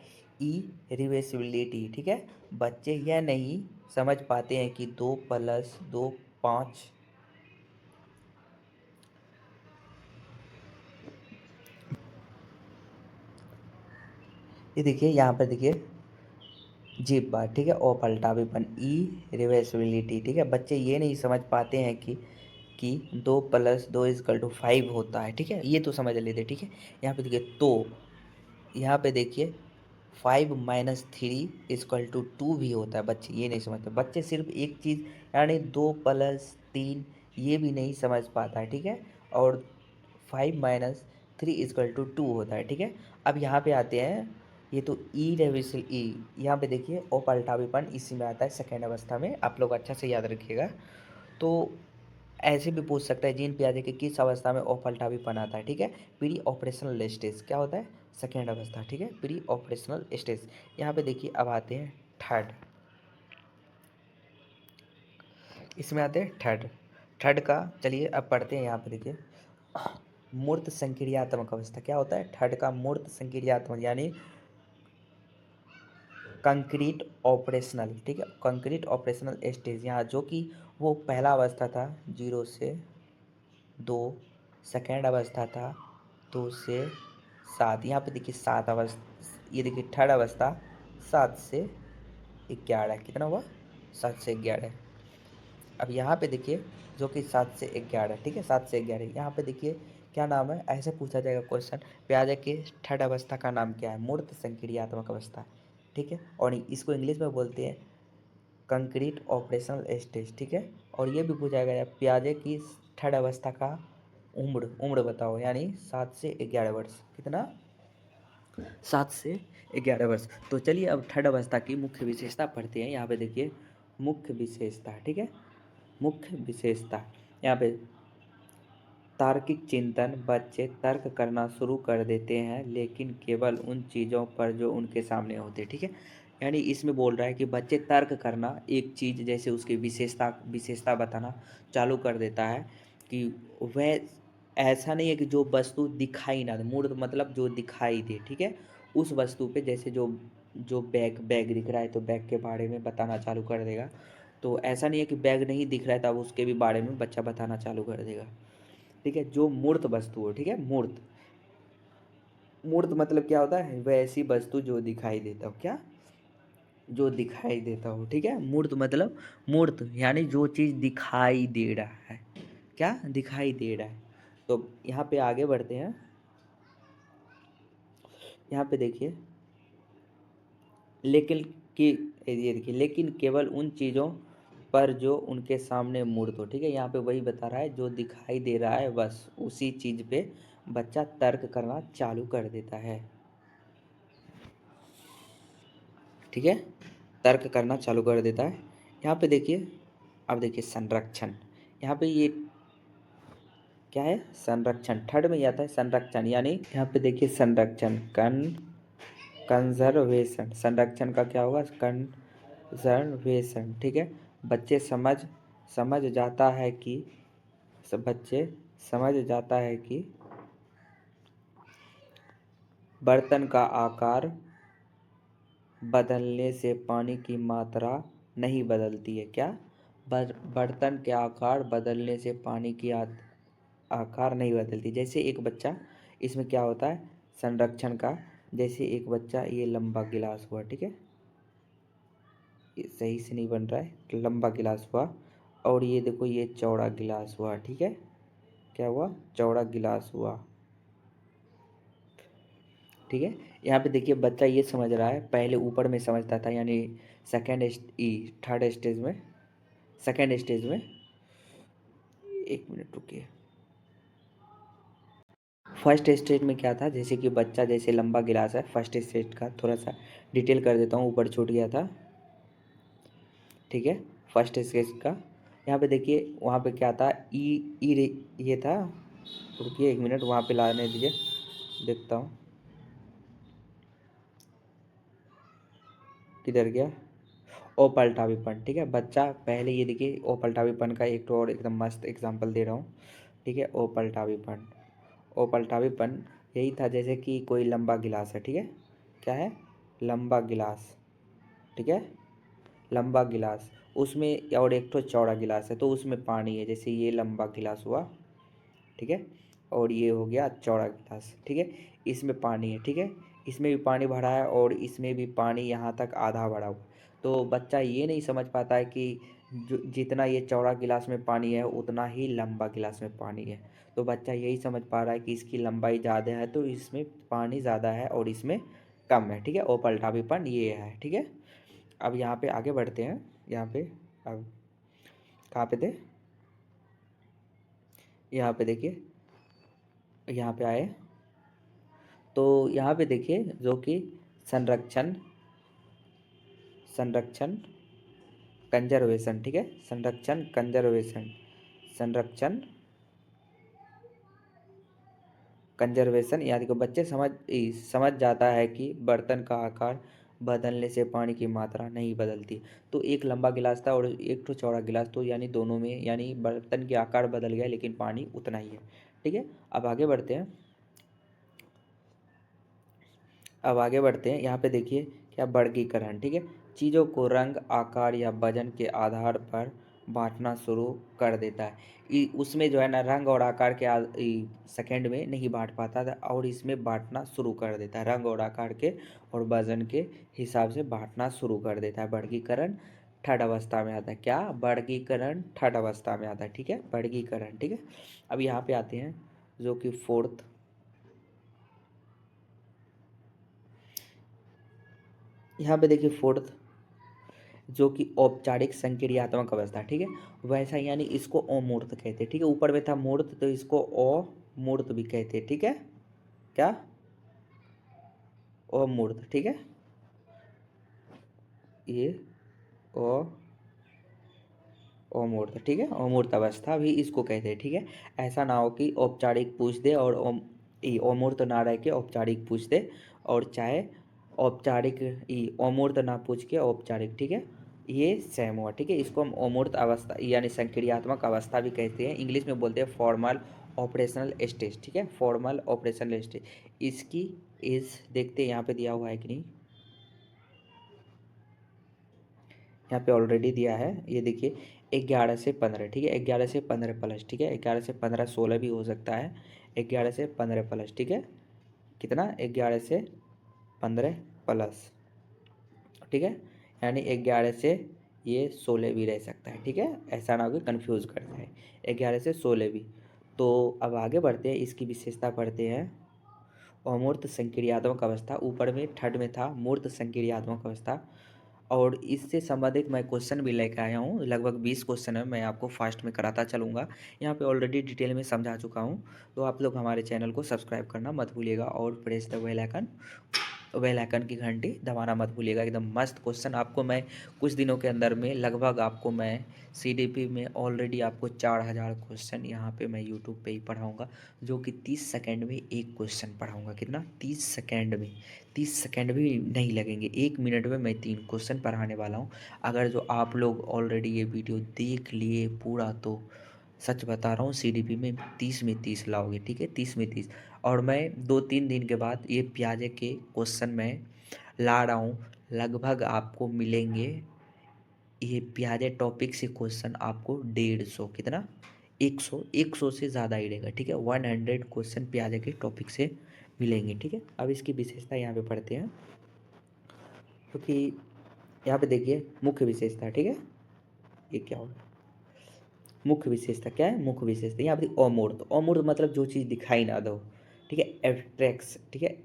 इरिवर्सिबिलिटी, ठीक है। बच्चे यह नहीं समझ पाते हैं कि 2+2 5। ये देखिए यहाँ पर देखिए जीप बात, ठीक है। अपलटावीपन, इरिवर्सिबिलिटी, ठीक है। बच्चे ये नहीं समझ पाते हैं कि 2+2=5 होता है, ठीक है। ये तो समझ लेते, ठीक है। यहाँ पे देखिए, तो यहाँ पे देखिए 5-3 = 2 भी होता है, बच्चे ये नहीं समझते। बच्चे सिर्फ एक चीज़, यानी 2+3 ये भी नहीं समझ पाता है, ठीक है। और 5-3 = 2 होता है, ठीक है। अब यहाँ पे आते हैं, ये तो ई रेविसल ई, यहाँ पे देखिए अपलटावीपन इसी में आता है, सेकेंड अवस्था में। आप लोग अच्छा से याद रखिएगा। तो ऐसे भी पूछ सकता है, जीन पियाजे के किस अवस्था में अपलटावीपन आता है, ठीक है। प्री ऑपरेशनल स्टेज क्या होता है, सेकेंड अवस्था, ठीक है, प्री ऑपरेशनल स्टेज। यहाँ पे देखिए अब आते हैं थर्ड, इसमें आते हैं थर्ड। थर्ड का चलिए अब पढ़ते हैं। यहाँ पे देखिए मूर्त संक्रियात्मक अवस्था क्या होता है, थर्ड का मूर्त संक्रियात्मक, यानी कंक्रीट ऑपरेशनल, ठीक है। कंक्रीट ऑपरेशनल स्टेज, यहाँ जो कि वो पहला अवस्था था 0 से 2, सेकेंड अवस्था था 2 से 7, यहाँ पे देखिए 7 अवस्था, ये देखिए थर्ड अवस्था 7 से 11, कितना हुआ, 7 से 11। अब यहाँ पे देखिए जो कि 7 से 11, ठीक है, 7 से 11, यहाँ पे देखिए क्या नाम है, ऐसे पूछा जाएगा क्वेश्चन, प्याजे के थर्ड अवस्था का नाम क्या है, मूर्त संक्रियात्मक अवस्था, ठीक है। और इसको इंग्लिश में बोलते हैं कंक्रीट ऑपरेशनल स्टेज, ठीक है। और ये भी पूछा गया प्याजे की थर्ड अवस्था का उम्र उम्र बताओ, यानी 7 से 11 वर्ष, कितना, 7 से 11 वर्ष। तो चलिए अब थर्ड अवस्था की मुख्य विशेषता पढ़ते हैं। यहाँ पे देखिए मुख्य विशेषता, ठीक है, मुख्य विशेषता, यहाँ पे तार्किक चिंतन, बच्चे तर्क करना शुरू कर देते हैं लेकिन केवल उन चीज़ों पर जो उनके सामने होते, ठीक है। यानी इसमें बोल रहा है कि बच्चे तर्क करना, एक चीज़ जैसे उसकी विशेषता बताना चालू कर देता है, कि वह ऐसा नहीं है कि जो वस्तु दिखाई ना दे, मूर्त मतलब जो दिखाई दे, ठीक है। उस वस्तु पे जैसे जो जो बैग बैग दिख रहा है तो बैग के बारे में बताना चालू कर देगा। तो ऐसा नहीं है कि बैग नहीं दिख रहा है तब उसके भी बारे में बच्चा बताना चालू कर देगा, ठीक है। जो मूर्त वस्तु हो, ठीक है, मूर्त, मूर्त मतलब क्या होता है, वैसी वस्तु जो दिखाई देता हो, क्या, जो दिखाई देता हो, ठीक है। मूर्त मतलब, मूर्त यानी जो चीज़ दिखाई दे रहा है, क्या दिखाई दे रहा है। तो यहाँ पे आगे बढ़ते हैं, यहाँ पे देखिए लेकिन कि ये देखिए लेकिन केवल उन चीज़ों पर जो उनके सामने मूर्त हो, ठीक है। यहाँ पे वही बता रहा है, जो दिखाई दे रहा है बस उसी चीज़ पे बच्चा तर्क करना चालू कर देता है, ठीक है, तर्क करना चालू कर देता है। यहाँ पे देखिए, अब देखिए संरक्षण, यहाँ पे ये क्या है, संरक्षण, थर्ड में ही आता है संरक्षण, यानी यहाँ पे देखिए संरक्षण, कंजर्वेशन, संरक्षण का क्या होगा, कंजर्वेशन, ठीक है। बच्चे समझ जाता है कि बच्चे समझ जाता है कि बर्तन का आकार बदलने से पानी की मात्रा नहीं बदलती है। क्या? बर्तन के आकार बदलने से पानी की आकार नहीं बदलती। जैसे एक बच्चा, इसमें क्या होता है संरक्षण का, जैसे एक बच्चा, ये लंबा गिलास हुआ, ठीक है, ये सही से नहीं बन रहा है, लंबा गिलास हुआ, और ये देखो ये चौड़ा गिलास हुआ, ठीक है, क्या हुआ? चौड़ा गिलास हुआ, ठीक है। यहाँ पे देखिए बच्चा ये समझ रहा है, पहले ऊपर में समझता था, यानी थर्ड स्टेज में, सेकेंड स्टेज में, एक मिनट रुकिए। फर्स्ट स्टेज में क्या था, जैसे कि बच्चा, जैसे लंबा गिलास है, फर्स्ट स्टेज का थोड़ा सा डिटेल कर देता हूँ, ऊपर छूट गया था, ठीक है। फर्स्ट स्टेज का यहाँ पे देखिए, वहाँ पे क्या था, ये था, रुकिए एक मिनट, वहाँ पे लाने दीजिए, देखता हूँ किधर गया। ओ पलटावीपन, ठीक है। बच्चा पहले ये देखिए, ओ पलटावीपन का एक तो और एकदम मस्त एग्जांपल दे रहा हूँ, ठीक है। ओ पलटावीपन, ओ पलटावीपन यही था, जैसे कि कोई लंबा गिलास है, ठीक है, क्या है, लंबा गिलास, ठीक है, लंबा गिलास, उसमें और एक तो चौड़ा गिलास है, तो उसमें पानी है, जैसे ये लंबा गिलास हुआ, ठीक है, और ये हो गया चौड़ा गिलास, ठीक है, इसमें पानी है, ठीक है, इसमें भी पानी भरा है और इसमें भी पानी यहाँ तक आधा भरा हुआ। तो बच्चा ये नहीं समझ पाता है कि जो जितना ये चौड़ा गिलास में पानी है उतना ही लंबा गिलास में पानी है। तो बच्चा यही समझ पा रहा है कि इसकी लंबाई ज़्यादा है तो इसमें पानी ज़्यादा है और इसमें कम है, ठीक है। ओ पलटावीपन ये है, ठीक है। अब यहाँ पे आगे बढ़ते हैं, यहाँ पे अब कहाँ पे थे, यहाँ पे देखिए, यहाँ पे आए, तो यहाँ पे देखिए जो कि संरक्षण, संरक्षण कंजर्वेशन, ठीक है, संरक्षण कंजर्वेशन, संरक्षण कंजर्वेशन, यानी कि बच्चे समझ जाता है कि बर्तन का आकार बदलने से पानी की मात्रा नहीं बदलती। तो एक लंबा गिलास था और एक तो चौड़ा गिलास, तो यानी दोनों में, यानी बर्तन के आकार बदल गया लेकिन पानी उतना ही है, ठीक है। अब आगे बढ़ते हैं, अब आगे बढ़ते हैं, यहाँ पे देखिए क्या, वर्गीकरण, ठीक है, चीज़ों को रंग, आकार या वजन के आधार पर बांटना शुरू कर देता है। उसमें जो है ना, रंग और आकार के सेकंड में नहीं बांट पाता था, और इसमें बांटना शुरू कर देता है, रंग और आकार के और वजन के हिसाब से बांटना शुरू कर देता है। वर्गीकरण थर्ड अवस्था में आता है। क्या? वर्गीकरण थर्ड अवस्था में आता है, ठीक है, वर्गीकरण, ठीक है। अब यहाँ पे आते हैं जो कि फोर्थ, यहाँ पे देखिए फोर्थ, जो कि औपचारिक संक्रियात्मक अवस्था, ठीक है, वैसा, यानी इसको अमूर्त कहते हैं, ठीक है, ऊपर में था मूर्त तो इसको अमूर्त भी कहते हैं, ठीक है, क्या? अमूर्त, ठीक है, ये अमूर्त, ठीक है, अमूर्त अवस्था भी इसको कहते हैं, ठीक है। ऐसा ना हो कि औपचारिक पूछ दे और अमूर्त ना रह के औपचारिक पूछ दे, और चाहे औपचारिक अमूर्त ना पूछ के औपचारिक, ठीक है, ये सेम हुआ, ठीक है। इसको हम अमूर्त अवस्था यानी संक्रियात्मक अवस्था भी कहते हैं, इंग्लिश में बोलते हैं फॉर्मल ऑपरेशनल स्टेज, ठीक है, फॉर्मल ऑपरेशनल स्टेज। इसकी इस देखते हैं यहाँ पे दिया हुआ है कि नहीं, यहाँ पे ऑलरेडी दिया है, ये देखिए 11 से 15, ठीक है, 11 से 15 प्लस, ठीक है, 11 से 15 16 भी हो सकता है, 11 से 15 प्लस, ठीक है, कितना? 11 से 15 प्लस, ठीक है, यानी 11 से ये 16 भी रह सकता है, ठीक है, ऐसा ना हो कि कन्फ्यूज़ कर जाए, 11 से 16 भी। तो अब आगे बढ़ते हैं, इसकी विशेषता पढ़ते हैं। अमूर्त संक्रियात्मक अवस्था, ऊपर में थर्ड में था मूर्त संक्रियात्मक अवस्था, और इससे संबंधित मैं क्वेश्चन भी लेकर आया हूँ, लगभग 20 क्वेश्चन है, मैं आपको फास्ट में कराता चलूँगा, यहाँ पे ऑलरेडी डिटेल में समझा चुका हूँ। तो आप लोग हमारे चैनल को सब्सक्राइब करना मत भूलिएगा और प्रेस द बेल आइकन की घंटी दबाना मत भूलिएगा। एकदम मस्त क्वेश्चन आपको मैं कुछ दिनों के अंदर में, लगभग आपको मैं सीडीपी में ऑलरेडी आपको 4000 क्वेश्चन यहाँ पे मैं यूट्यूब पे ही पढ़ाऊँगा, जो कि 30 सेकंड में एक क्वेश्चन पढ़ाऊँगा। कितना? 30 सेकंड में, 30 सेकंड भी नहीं लगेंगे, 1 मिनट में मैं 3 क्वेश्चन पढ़ाने वाला हूँ। अगर जो आप लोग ऑलरेडी ये वीडियो देख लिए पूरा, तो सच बता रहा हूँ सीडीपी में 30 लाओगे, ठीक है, 30 में 30। और मैं 2-3 दिन के बाद ये प्याजे के क्वेश्चन में ला रहा हूँ, लगभग आपको मिलेंगे ये पियाजे टॉपिक से क्वेश्चन आपको 150, कितना 100 से ज़्यादा ही रहेगा, ठीक है। 100 क्वेश्चन पियाजे के टॉपिक से मिलेंगे, ठीक है। अब इसकी विशेषता यहाँ पे पढ़ते हैं, क्योंकि यहाँ पे देखिए मुख्य विशेषता, ठीक है। ये क्या होगा, मुख्य विशेषता क्या है, मुख्य विशेषता यहाँ पे अमूर्त, अमूर्त मतलब जो चीज़ दिखाई ना दो, ठीक है। एब्स्ट्रैक्ट्स, ठीक है,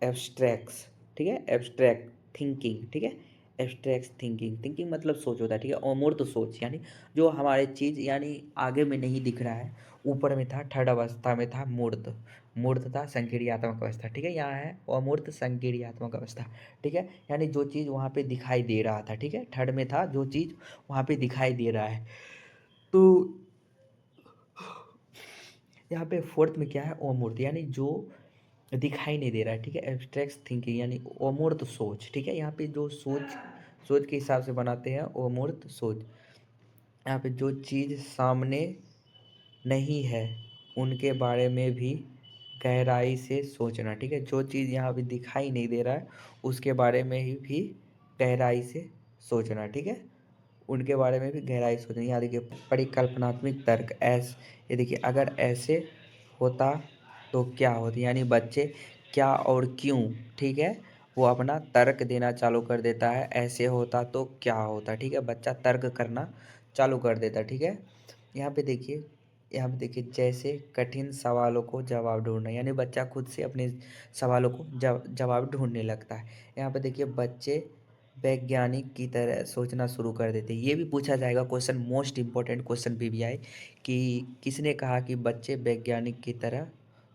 एब्स्ट्रैक्ट्स, ठीक है, एब्स्ट्रैक्ट थिंकिंग, ठीक है। एब्स्ट्रैक्ट थिंकिंग, थिंकिंग मतलब सोच होता है, ठीक है। अमूर्त सोच यानी जो हमारे चीज़ यानी आगे में नहीं दिख रहा है, ऊपर में था, थर्ड अवस्था में था मूर्त, मूर्त था संकीर्णात्मक अवस्था, ठीक है। यहाँ है अमूर्त संकीर्णात्मक अवस्था, ठीक है। यानी जो चीज़ वहाँ पे दिखाई दे रहा था, ठीक है, थर्ड में था जो चीज़ वहाँ पे दिखाई दे रहा है। तो यहाँ पे फोर्थ में क्या है, अमूर्त यानी जो दिखाई नहीं दे रहा है, ठीक है। एब्स्ट्रैक्ट थिंकिंग यानी अमूर्त सोच, ठीक है। यहाँ पे जो सोच, सोच के हिसाब से बनाते हैं अमूर्त सोच। यहाँ पे जो चीज़ सामने नहीं है उनके बारे में भी गहराई से सोचना, ठीक है। जो चीज़ यहाँ पे दिखाई नहीं दे रहा है उसके बारे में ही भी गहराई से सोचना, ठीक है। उनके बारे में भी गहराई से सोचना। यहाँ देखिए परिकल्पनात्मक तर्क, ये देखिए अगर ऐसे होता तो क्या होता, यानी बच्चे क्या और क्यों, ठीक है, वो अपना तर्क देना चालू कर देता है। ऐसे होता तो क्या होता, ठीक है, बच्चा तर्क करना चालू कर देता, ठीक है। यहाँ पे देखिए, यहाँ पे देखिए जैसे कठिन सवालों को जवाब ढूंढना, यानी बच्चा खुद से अपने सवालों को जवाब ढूंढने लगता है। यहाँ पे देखिए बच्चे वैज्ञानिक की तरह सोचना शुरू कर देते हैं। ये भी पूछा जाएगा question, most important question PBI, कि किसने कहा कि बच्चे वैज्ञानिक की तरह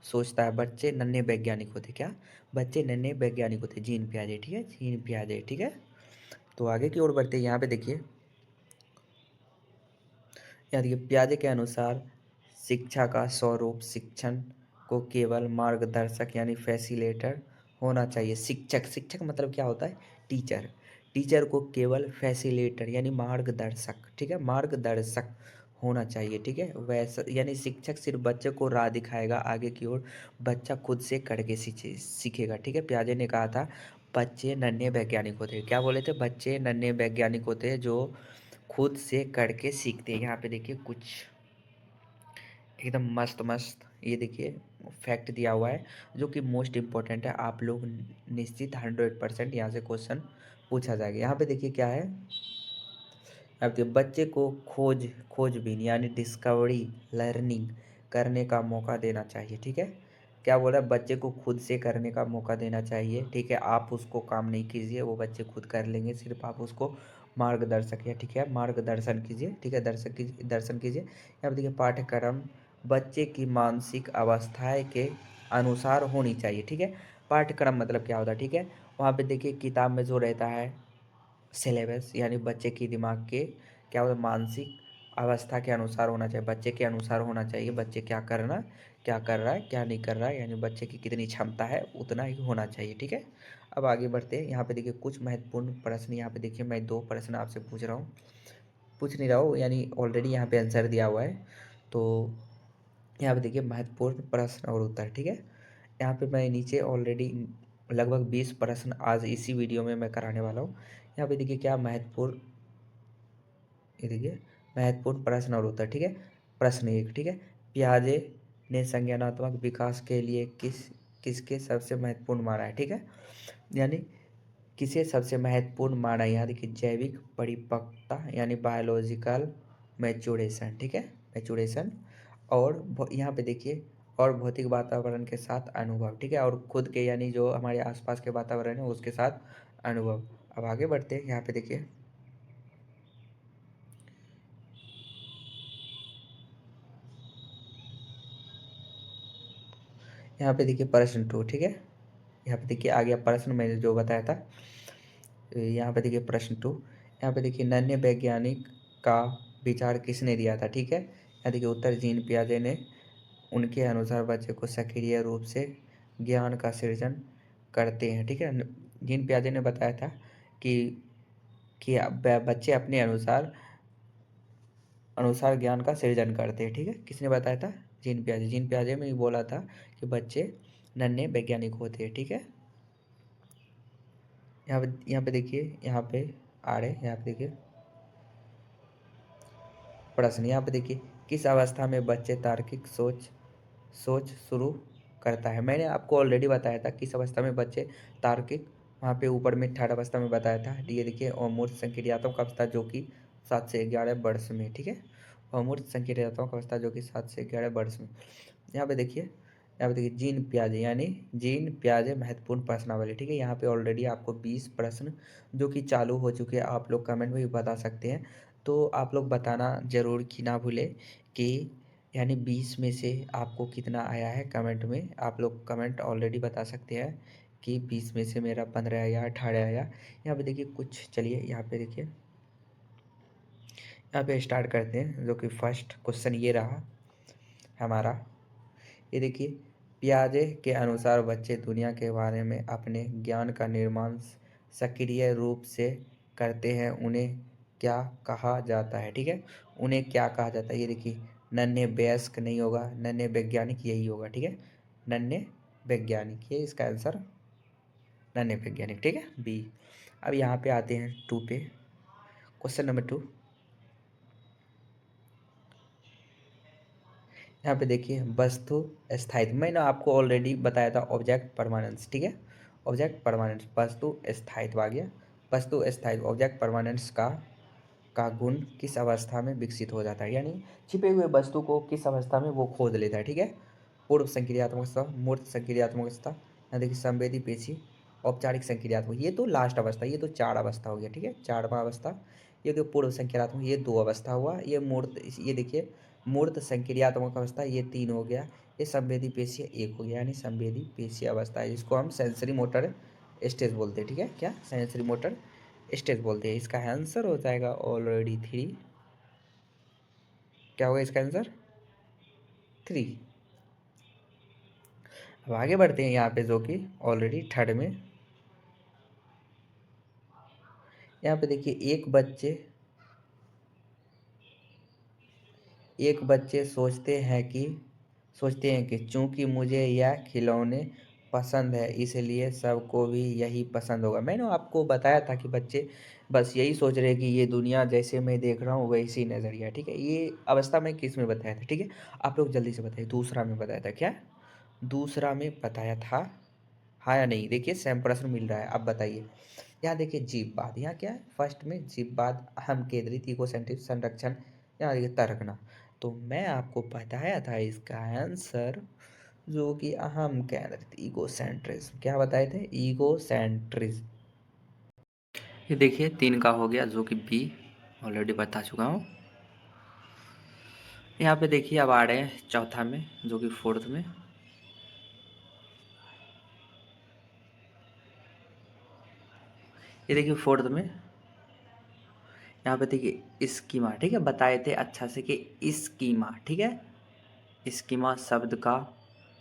सोचता है, बच्चे नन्हे वैज्ञानिक होते, क्या बच्चे नन्हे वैज्ञानिक होते, जीन पियाजे, ठीक है, जीन पियाजे, ठीक है। तो आगे की ओर बढ़ते हैं। यहाँ पे देखिए, यहाँ देखिए पियाजे के अनुसार शिक्षा का स्वरूप शिक्षण को केवल मार्गदर्शक यानी फैसिलेटर होना चाहिए। शिक्षक, शिक्षक मतलब क्या होता है, टीचर, टीचर को केवल फैसिलेटर यानी मार्गदर्शक, ठीक है, मार्गदर्शक होना चाहिए, ठीक है। वैसा यानी शिक्षक सिर्फ बच्चे को राह दिखाएगा आगे की ओर, बच्चा खुद से करके सीखेगा, ठीक है। पियाजे ने कहा था बच्चे नन्हे वैज्ञानिक होते हैं, क्या बोले थे, बच्चे नन्हे वैज्ञानिक होते हैं जो खुद से करके सीखते हैं। यहाँ पे देखिए कुछ एकदम मस्त मस्त, ये देखिए फैक्ट दिया हुआ है जो कि मोस्ट इम्पोर्टेंट है। आप लोग निश्चित 100% यहाँ से क्वेश्चन पूछा जाएगा। यहाँ पे देखिए क्या है, अब देखिए बच्चे को खोजबीन यानी डिस्कवरी लर्निंग करने का मौका देना चाहिए, ठीक है। क्या बोला, बच्चे को खुद से करने का मौका देना चाहिए, ठीक है। आप उसको काम नहीं कीजिए, वो बच्चे खुद कर लेंगे, सिर्फ आप उसको मार्गदर्शक है, ठीक है, मार्गदर्शन कीजिए, ठीक है, दर्शन कीजिए। यहाँ पे देखिए पाठ्यक्रम बच्चे की मानसिक अवस्थाएं के अनुसार होनी चाहिए, ठीक है। पाठ्यक्रम मतलब क्या होता है, ठीक है। वहाँ पे देखिए किताब में जो रहता है सिलेबस, यानी बच्चे की दिमाग के क्या होता है, मानसिक अवस्था के अनुसार होना चाहिए, बच्चे के अनुसार होना चाहिए, बच्चे क्या कर रहा है क्या नहीं कर रहा है, यानी बच्चे की कितनी क्षमता है उतना ही होना चाहिए, ठीक है। अब आगे बढ़ते हैं। यहाँ पे देखिए कुछ महत्वपूर्ण प्रश्न, यहाँ पे देखिए मैं 2 प्रश्न आपसे पूछ नहीं रहा हूँ, यानी ऑलरेडी यहाँ पे आंसर दिया हुआ है। तो यहाँ पे देखिए महत्वपूर्ण प्रश्न और उत्तर, ठीक है। यहाँ पे मैं नीचे ऑलरेडी लगभग 20 प्रश्न आज इसी वीडियो में मैं कराने वाला हूँ। यहाँ पे देखिए क्या महत्वपूर्ण, ये देखिए महत्वपूर्ण प्रश्न और उत्तर, ठीक है। प्रश्न 1, ठीक है, पियाजे ने संज्ञानात्मक विकास के लिए किसके सबसे महत्वपूर्ण माना है, ठीक है। यानी किसे सबसे महत्वपूर्ण माना है, यहाँ देखिए जैविक परिपक्वता यानी बायोलॉजिकल मैच्योरेशन, ठीक है, मैच्योरेशन, और यहाँ पे देखिए और भौतिक वातावरण के साथ अनुभव, ठीक है, और खुद के यानी जो हमारे आसपास के वातावरण है उसके साथ अनुभव। अब आगे बढ़ते हैं। यहाँ पे देखिए, यहाँ पे देखिए प्रश्न 2, ठीक है। यहाँ पे देखिए आ गया प्रश्न मैंने जो बताया था। यहाँ पे देखिए प्रश्न 2, यहाँ पे देखिए नन्हे वैज्ञानिक का विचार किसने दिया था, ठीक है। यहाँ देखिए उत्तर जीन पियाजे ने। उनके अनुसार बच्चे को सक्रिय रूप से ज्ञान का सृजन करते हैं, ठीक है। जीन पियाजे ने बताया था कि बच्चे अपने अनुसार अनुसार ज्ञान का सृजन करते हैं, ठीक है। किसने बताया था, जीन पियाजे में ही बोला था कि बच्चे नन्हे वैज्ञानिक होते हैं, ठीक है। यहाँ पे देखिए, यहाँ पे आड़े, यहाँ पे देखिए प्रश्न, यहाँ पे देखिए किस अवस्था में बच्चे तार्किक सोच सोच शुरू करता है। मैंने आपको ऑलरेडी बताया था किस अवस्था में बच्चे तार्किक, वहाँ पे ऊपर में थर्ड अवस्था में बताया था। ये देखिए अमूर्त संक्रियात्मक अवस्था जो कि 7 से 11 वर्ष में, ठीक है। अमूर्त संक्रियात्मक अवस्था जो कि 7 से 11 वर्ष में। यहाँ पे देखिए, यहाँ पे देखिए जीन पियाजे, यानी जीन पियाजे महत्वपूर्ण प्रश्नावली, ठीक है। यहाँ पे ऑलरेडी आपको 20 प्रश्न जो कि चालू हो चुके हैं, आप लोग कमेंट में भी बता सकते हैं। तो आप लोग बताना जरूर कि ना भूलें कि यानी 20 में से आपको कितना आया है। कमेंट में आप लोग कमेंट ऑलरेडी बता सकते हैं कि 20 में से मेरा 15 आया, 18 आया। यहाँ पे देखिए कुछ, चलिए यहाँ पे देखिए, यहाँ पे स्टार्ट करते हैं। जो कि फर्स्ट क्वेश्चन ये रहा हमारा, ये देखिए, पियाजे के अनुसार बच्चे दुनिया के बारे में अपने ज्ञान का निर्माण सक्रिय रूप से करते हैं, उन्हें क्या कहा जाता है, ठीक है। उन्हें क्या कहा जाता है, ये देखिए, नन्हे वयस्क नहीं होगा, नन्हे वैज्ञानिक यही होगा, ठीक है। नन्हे वैज्ञानिक, ये इसका आंसर नन्हे वैज्ञानिक, ठीक है, बी। अब यहाँ पे आते हैं 2 पे, क्वेश्चन नंबर 2। यहाँ पे देखिए वस्तु स्थायित्व, मैंने आपको ऑलरेडी बताया था ऑब्जेक्ट परमानेंस, ठीक है। ऑब्जेक्ट परमानेंस, वस्तु स्थायित्व आ गया। वस्तु स्थायित्व, ऑब्जेक्ट परमानेंस का गुण किस अवस्था में विकसित हो जाता है, यानी छिपे हुए वस्तु को किस अवस्था में वो खोज लेता है, ठीक है। पूर्व संक्रियात्मक अवस्था, मूर्त संक्रियात्मक अवस्था, यहाँ देखिए संवेदी पेशी, औपचारिक संक्रियात्मक, ये तो लास्ट अवस्था, ये तो 4 अवस्था हो गया, ठीक है, 4वां अवस्था। ये तो पूर्व संक्रियात्मक, ये 2 अवस्था हुआ। ये मूर्त, ये देखिए मूर्त संक्रियात्मक अवस्था, ये 3 हो गया। ये संवेदी पेशीय 1 हो गया, यानी संवेदी पेशीय अवस्था है, जिसको हम सेंसरी मोटर स्टेज बोलते हैं, ठीक है। क्या, सेंसरी मोटर स्टेज बोलते हैं। इसका आंसर हो जाएगा ऑलरेडी 3। क्या होगा इसका आंसर, 3। अब आगे बढ़ते हैं यहाँ पे, जो कि ऑलरेडी थर्ड में। यहाँ पे देखिए एक बच्चे सोचते हैं कि चूंकि मुझे यह खिलौने पसंद है इसलिए सबको भी यही पसंद होगा। मैंने आपको बताया था कि बच्चे बस यही सोच रहे हैं कि ये दुनिया जैसे मैं देख रहा हूँ वैसी नज़रिया, ठीक है। ये अवस्था में किस में बताया था, ठीक है। आप लोग जल्दी से बताइए, दूसरा में बताया था क्या, दूसरा में बताया था, हाँ या नहीं। देखिए सेम प्रश्न मिल रहा है, अब बताइए। यहाँ देखिए जीववाद, यहाँ क्या है, फर्स्ट में जीववाद, अहम केंद्रित, इगोसेंट्रिक, संरक्षण, यहाँ देखिए तर्कना। तो मैं आपको बताया था इसका आंसर, जो कि अहम केंद्रित, ईगोसेंट्रिज्म, क्या बताए थे, ईगोसेंट्रिज्म। ये देखिए 3 का हो गया, जो कि बी ऑलरेडी बता चुका हूँ। यहाँ पे देखिए अब आ रहे हैं चौथा में, जो कि फोर्थ में। ये देखिए फोर्थ में, यहाँ पे देखिए स्कीमा, ठीक है, बताए थे अच्छा से कि स्कीमा, ठीक है। स्कीमा शब्द का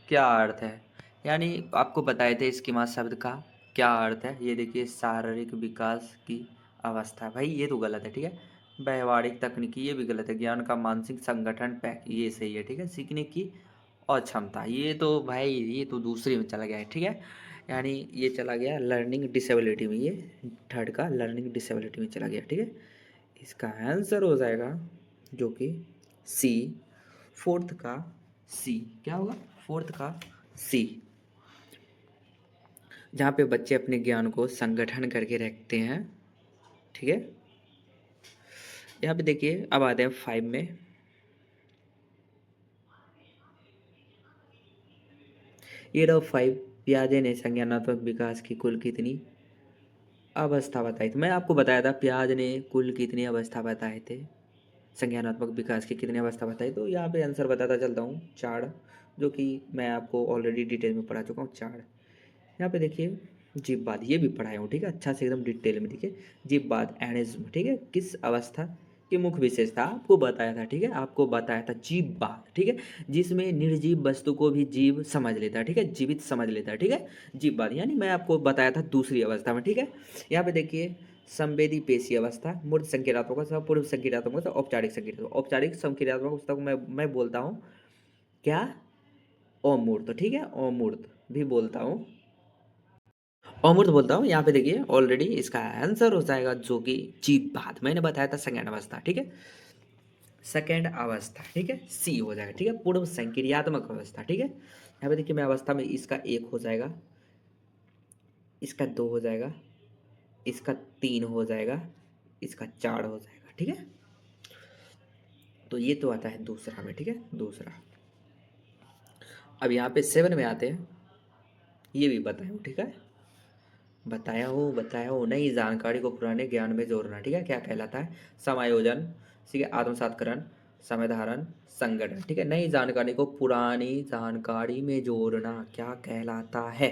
क्या अर्थ है, यानी आपको बताए थे स्कीमा शब्द का क्या अर्थ है। ये देखिए शारीरिक विकास की अवस्था, भाई ये तो गलत है, ठीक है। व्यवहारिक तकनीकी, ये भी गलत है। ज्ञान का मानसिक संगठन पैक, ये सही है, ठीक है। सीखने की अक्षमता, ये तो भाई ये तो दूसरे में चला गया है, ठीक है। यानी ये चला गया लर्निंग डिसेबिलिटी में, ये थर्ड का लर्निंग डिसेबिलिटी में चला गया, ठीक है। इसका आंसर हो जाएगा जो कि सी, फोर्थ का सी। क्या होगा, फोर्थ का सी, जहाँ पे बच्चे अपने ज्ञान को संगठन करके रखते हैं, ठीक है। यहाँ पे देखिए अब आते हैं 5 में। ये रहा 5, पियाजे ने संज्ञानात्मक विकास की कुल कितनी अवस्था बताई थी। मैं आपको बताया था प्याज ने कुल कितनी अवस्था बताए थे, संज्ञानात्मक विकास की कितनी अवस्था बताई। तो यहाँ पे आंसर बताता चलता हूँ, 4, जो कि मैं आपको ऑलरेडी डिटेल में पढ़ा चुका हूँ, 4। यहाँ पे देखिए जीववाद, ये भी पढ़ाया हूँ, ठीक है, अच्छा से एकदम डिटेल में। देखिए जीववाद एनिज्म, ठीक है, किस अवस्था की मुख्य विशेषता आपको बताया था, ठीक है, आपको बताया था जीववाद, ठीक है, जिसमें निर्जीव वस्तु को भी जीव समझ लेता है, ठीक है, जीवित समझ लेता है, ठीक है। जीववाद यानी मैं आपको बताया था दूसरी अवस्था में, ठीक है। यहाँ पे देखिए संवेदी पेशी अवस्था, मूर्त संक्रियात्मक अवस्था, पूर्व संक्रियात्मक अवस्था, औपचारिक संक्रियात्मक। औपचारिक संक्रियात्मक अवस्था को मैं बोलता हूँ क्या, अमूर्त, ठीक है, अमूर्त भी बोलता हूँ। अमूर्त बोलता हूँ। यहाँ पे देखिए ऑलरेडी इसका आंसर हो जाएगा जो कि जीव बात मैंने बताया था सेकेंड अवस्था, ठीक है, सेकेंड अवस्था, ठीक है, सी हो जाएगा, ठीक है, पूर्व संक्रियात्मक अवस्था, ठीक है। यहाँ पे देखिए मैं अवस्था में इसका 1 हो जाएगा, इसका 2 हो जाएगा, इसका 3 हो जाएगा, इसका 4 हो जाएगा, ठीक है। तो ये तो आता है दूसरा में, ठीक है, दूसरा। अब यहाँ पे 7 में आते हैं, ये भी बताया हूँ, ठीक है, बताया हूँ नई जानकारी को पुराने ज्ञान में जोड़ना, ठीक है, क्या कहलाता है, समायोजन, ठीक है, आत्मसातकरण, समय धारण, संगठन, ठीक है, नई जानकारी को पुरानी जानकारी में जोड़ना क्या कहलाता है,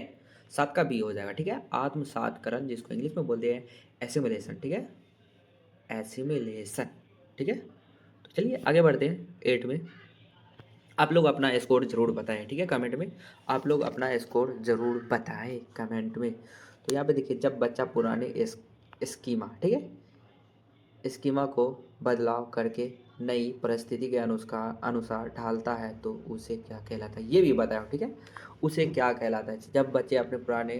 7 का बी हो जाएगा, ठीक है, आत्मसातकरण जिसको इंग्लिश में बोलते हैं एसिमिलेशन, ठीक है, एसिमिलेशन, ठीक है। तो चलिए आगे बढ़ते हैं 8 में। आप लोग अपना स्कोर ज़रूर बताएं, ठीक है, कमेंट में आप लोग अपना स्कोर ज़रूर बताएं कमेंट में। तो यहाँ पे देखिए जब बच्चा पुराने स्कीमा, ठीक है, स्कीमा को बदलाव करके नई परिस्थिति के अनुसार अनुसार ढालता है तो उसे क्या कहलाता है, ये भी बताओ, ठीक है, उसे क्या कहलाता है। जब बच्चे अपने पुराने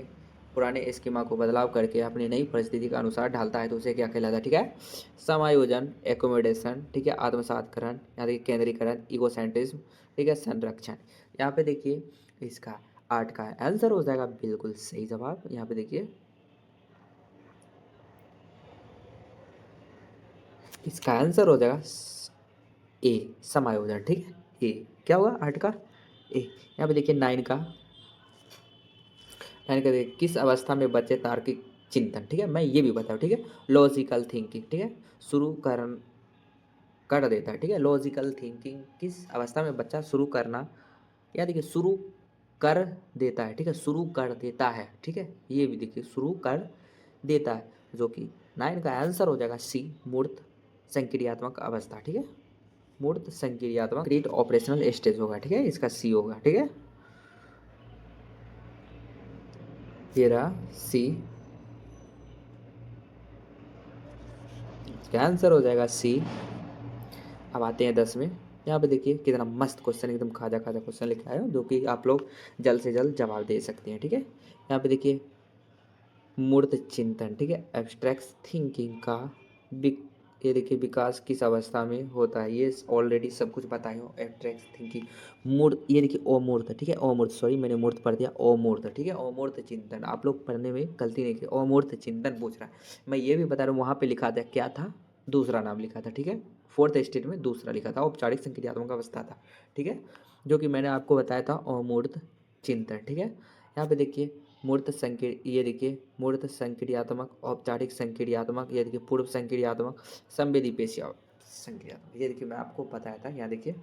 पुराने स्कीमा को बदलाव करके अपनी नई परिस्थिति के अनुसार ढालता है तो उसे क्या कहलाता है, ठीक है, समायोजन, एकोमोडेशन, ठीक है, आत्मसातकरण, यहाँ देखिए केंद्रीकरण, इगोसेंट्रिज्म, ठीक है, संरक्षण। यहाँ पे देखिए इसका 8 का आंसर हो जाएगा बिल्कुल सही जवाब। यहाँ पे देखिए इसका आंसर हो जाएगा ए, समायोजन, ठीक है, ए क्या होगा 8 का ए। यहाँ पे देखिए 9 का, देखिए किस अवस्था में बच्चे तार्किक चिंतन, ठीक है, मैं ये भी बताऊँ, ठीक है, लॉजिकल थिंकिंग, ठीक है, शुरू कर देता है, ठीक है, लॉजिकल थिंकिंग किस अवस्था में बच्चा शुरू करना, या देखिए शुरू कर देता है, ठीक है, शुरू कर देता है, ठीक है, ये भी देखिए शुरू कर देता है, जो कि 9 का आंसर हो जाएगा सी, मूर्त संक्रियात्मक अवस्था, ठीक है, मूर्त संक्रियात्मक क्रिएट ऑपरेशनल स्टेज होगा, ठीक है, इसका सी होगा, ठीक है, ये रहा सी, इसका आंसर हो जाएगा सी। अब आते हैं 10 में। यहाँ पे देखिए कितना मस्त क्वेश्चन, एकदम खाजा खाजा क्वेश्चन लिखा है जो कि आप लोग जल्द से जल्द जवाब दे सकते हैं, ठीक है। यहाँ पे देखिए मूर्त चिंतन, ठीक है, एब्स्ट्रैक्ट थिंकिंग का ये देखिए विकास किस अवस्था में होता है, ये ऑलरेडी सब कुछ बताए हो, एब्स्ट्रैक्ट थिंकिंग, मूर्त, ये देखिए अमूर्त, ठीक है, अमूर्त, सॉरी मैंने मूर्त पढ़ दिया, अमूर्त, ठीक है, अमूर्त चिंतन, आप लोग पढ़ने में गलती नहीं की, अमूर्त चिंतन पूछ रहा है। मैं ये भी बता रहा हूँ वहाँ पे लिखा था क्या था, दूसरा नाम लिखा था, ठीक है, फोर्थ स्टेट में दूसरा लिखा था, औपचारिक संक्रियात्मक अवस्था था, ठीक है, जो कि मैंने आपको बताया था अमूर्त चिंतन, ठीक है। यहाँ पे देखिए मूर्त संक्रिय, ये देखिए मूर्त संक्रियात्मक, औपचारिक संक्रियात्मक, ये देखिए पूर्व संक्रियात्मक, संवेदी पेशीय संक्रियात्मक, ये देखिए मैं आपको बताया था। यहाँ देखिए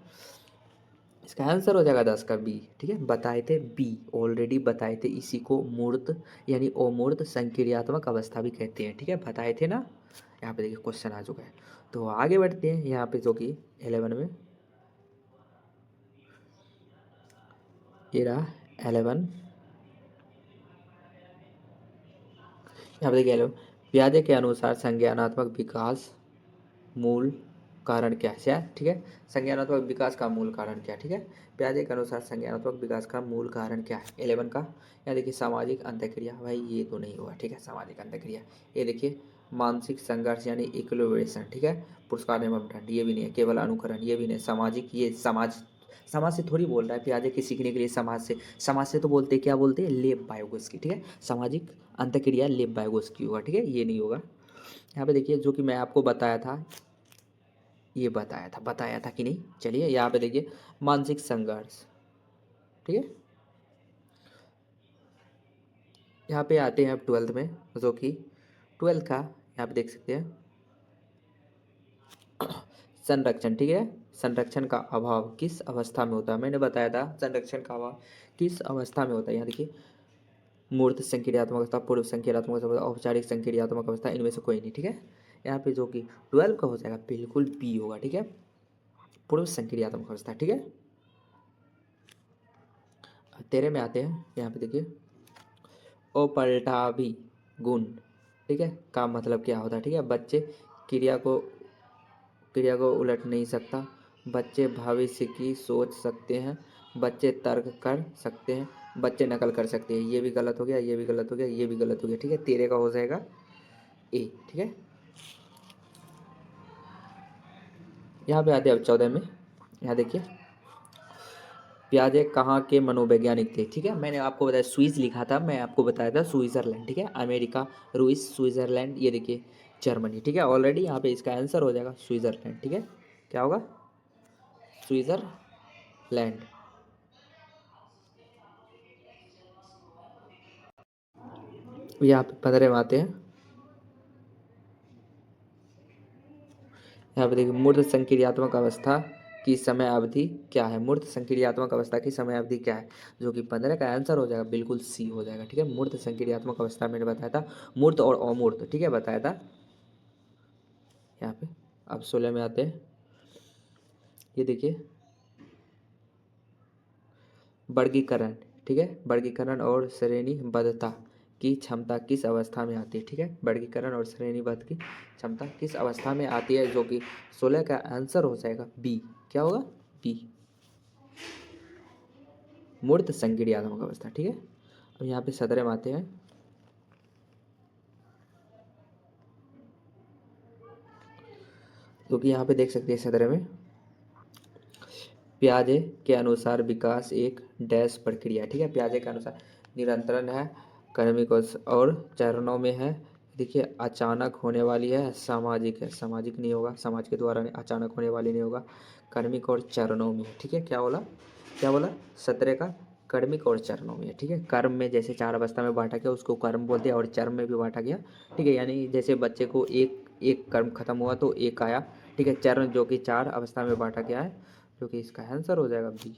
इसका आंसर हो जाएगा 10 का बी, ठीक है, बताए थे बी, ऑलरेडी बताए थे, इसी को मूर्त यानी अमूर्त संक्रियात्मक अवस्था भी कहते हैं, ठीक है, बताए थे ना। यहाँ पे देखिए क्वेश्चन आ चुका है, तो आगे बढ़ते हैं यहाँ पे जो कि 11 में, ये रहा 11। यहाँ पे देखिए 11 व्याजे के अनुसार संज्ञानात्मक विकास मूल कारण क्या है, ठीक है, संज्ञानात्मक विकास का मूल कारण क्या, ठीक है, प्याजे के अनुसार संज्ञानात्मक विकास का मूल कारण क्या है 11 का। या देखिए सामाजिक अंतःक्रिया, भाई ये तो नहीं हुआ, ठीक है, सामाजिक अंतःक्रिया, ये देखिए मानसिक संघर्ष यानी इक्विलिब्रेशन, ठीक है, पुरस्कार एवं दंड, ये भी नहीं है, केवल अनुकरण, ये भी नहीं, सामाजिक, ये समाज, समाज से थोड़ी बोल रहा है प्याजे के सीखने के लिए, समाज से तो बोलते क्या बोलते हैं, लेब बायोगोस की, ठीक है, सामाजिक अंतःक्रिया लेब बायोगोस की होगा, ठीक है, ये नहीं होगा। यहाँ पे देखिए जो कि मैं आपको बताया था, ये बताया था कि नहीं, चलिए यहाँ पे देखिए मानसिक संघर्ष, ठीक है। यहाँ पे आते हैं अब 12th में, जो कि 12th का यहाँ पे देख सकते हैं संरक्षण, ठीक है, संरक्षण का अभाव किस अवस्था में होता है, मैंने बताया था संरक्षण का अभाव किस अवस्था में होता है। यहाँ देखिए मूर्त संक्रियात्मक अवस्था, पूर्व संक्रियात्मक अवस्था, औपचारिक संक्रियात्मक अवस्था, इनमें से कोई नहीं, ठीक है। यहाँ पे जो कि 12 का हो जाएगा बिल्कुल बी होगा, ठीक है, पूर्व संक्रियात्मक अवस्था, ठीक है। 13 में आते हैं, यहाँ पे देखिए अपल्टाभी गुण, ठीक है, का मतलब क्या होता है, ठीक है, बच्चे क्रिया को क्रिया को उलट नहीं सकता, बच्चे भविष्य की सोच सकते हैं, बच्चे तर्क कर सकते हैं, बच्चे नकल कर सकते हैं। ये भी गलत हो गया, ये भी गलत हो गया, ये भी गलत हो गया, ठीक है। 13 का हो जाएगा ए, ठीक है। यहाँ पे आते हैं अब 14 में। यहाँ देखिए, पियाजे कहाँ के मनोवैज्ञानिक थे, ठीक है। मैंने आपको बताया स्विस लिखा था, मैं आपको बताया था स्विट्जरलैंड, ठीक है। अमेरिका, रूस, स्विट्जरलैंड, ये देखिए जर्मनी, ठीक है। ऑलरेडी यहाँ पे इसका आंसर हो जाएगा स्विट्जरलैंड, ठीक है। क्या होगा? स्विट्जरलैंड। यहाँ पे 15 में आते हैं। यहाँ पे देखिए, मूर्त संक्रियात्मक अवस्था की समय अवधि क्या है? मूर्त संक्रियात्मक अवस्था की समय अवधि क्या है? जो कि 15 का आंसर हो जाएगा, बिल्कुल सी हो जाएगा, ठीक है। मूर्त संक्रियात्मक अवस्था मैंने बताया था, मूर्त और अमूर्त, ठीक है, बताया था यहाँ पे। अब 16 में आते हैं। ये देखिए वर्गीकरण, ठीक है। वर्गीकरण और श्रेणीबद्धता की क्षमता किस अवस्था में आती है, ठीक है। वर्गीकरण और श्रेणीबद्ध की क्षमता किस अवस्था में आती है? जो कि 16 का आंसर हो जाएगा बी। क्या होगा? बी, मूर्त संक्रियात्मक अवस्था, ठीक है। अब यहाँ पे 17 में आते हैं। तो कि यहाँ पे देख सकते हैं 17 में, पियाजे के अनुसार विकास एक डैश प्रक्रिया, ठीक है। पियाजे के अनुसार निरंतरण है, क्रमिक और चरणों में है। देखिए अचानक होने वाली है, सामाजिक है, सामाजिक नहीं होगा, समाज के द्वारा नहीं, अचानक होने वाली नहीं होगा, क्रमिक और चरणों में है, ठीक है। क्या बोला? क्या बोला? 17 का कर्मिक और चरणों में है, ठीक है। कर्म में जैसे 4 अवस्था में बांटा गया उसको कर्म बोलते हैं, और चर्म में भी बांटा गया, ठीक है। यानी जैसे बच्चे को एक एक कर्म खत्म हुआ तो एक आया, ठीक है। चरण जो कि 4 अवस्था में बांटा गया है, जो कि इसका आंसर हो जाएगा बी।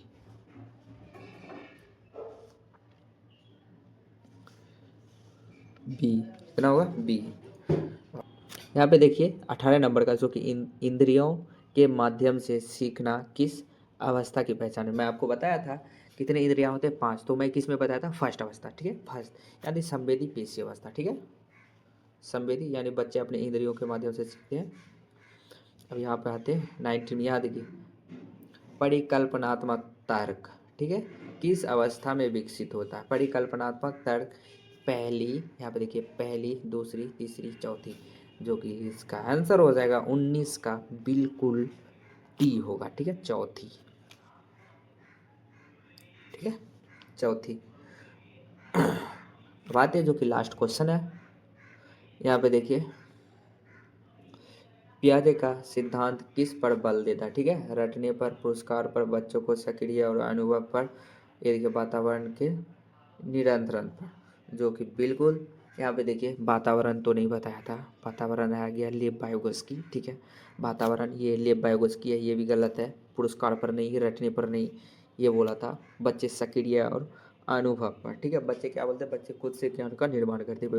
बी कितना होगा? बी। यहाँ पे देखिए 18 नंबर का, जो कि इंद्रियों के माध्यम से सीखना किस अवस्था की पहचान है? मैं आपको बताया था कितने इंद्रियां होते हैं? 5। तो मैं किस में बताया था? फर्स्ट अवस्था, ठीक है। फर्स्ट यानी संवेदी पेशी अवस्था, ठीक है। संवेदी यानी बच्चे अपने इंद्रियों के माध्यम से सीखते हैं। अब यहाँ पे आते हैं 19 में। यहाँ देखिए परिकल्पनात्मक तर्क, ठीक है, किस अवस्था में विकसित होता है? परिकल्पनात्मक तर्क पहली, यहाँ पे देखिए पहली, दूसरी, तीसरी, चौथी, जो कि इसका आंसर हो जाएगा 19 का बिल्कुल टी होगा, ठीक है। चौथी, ठीक है, चौथी। बात है जो कि लास्ट क्वेश्चन है। यहाँ पे देखिए पियाजे का सिद्धांत किस पर बल देता है? ठीक है, रटने पर, पुरस्कार पर, बच्चों को सक्रिय और अनुभव पर, ये देखिए वातावरण के नियंत्रण पर, जो कि बिल्कुल यहाँ पे देखिए वातावरण तो नहीं बताया था, वातावरण आ गया लेब बायोगैस, ठीक है। वातावरण ये लेब बायोगैस है, ये भी गलत है। पुरस्कार पर नहीं, रटने पर नहीं, ये बोला था। बच्चे सक्रिय और अनुभव पर, ठीक है। बच्चे क्या बोलते हैं? बच्चे खुद से ज्ञान का निर्माण करते हैं।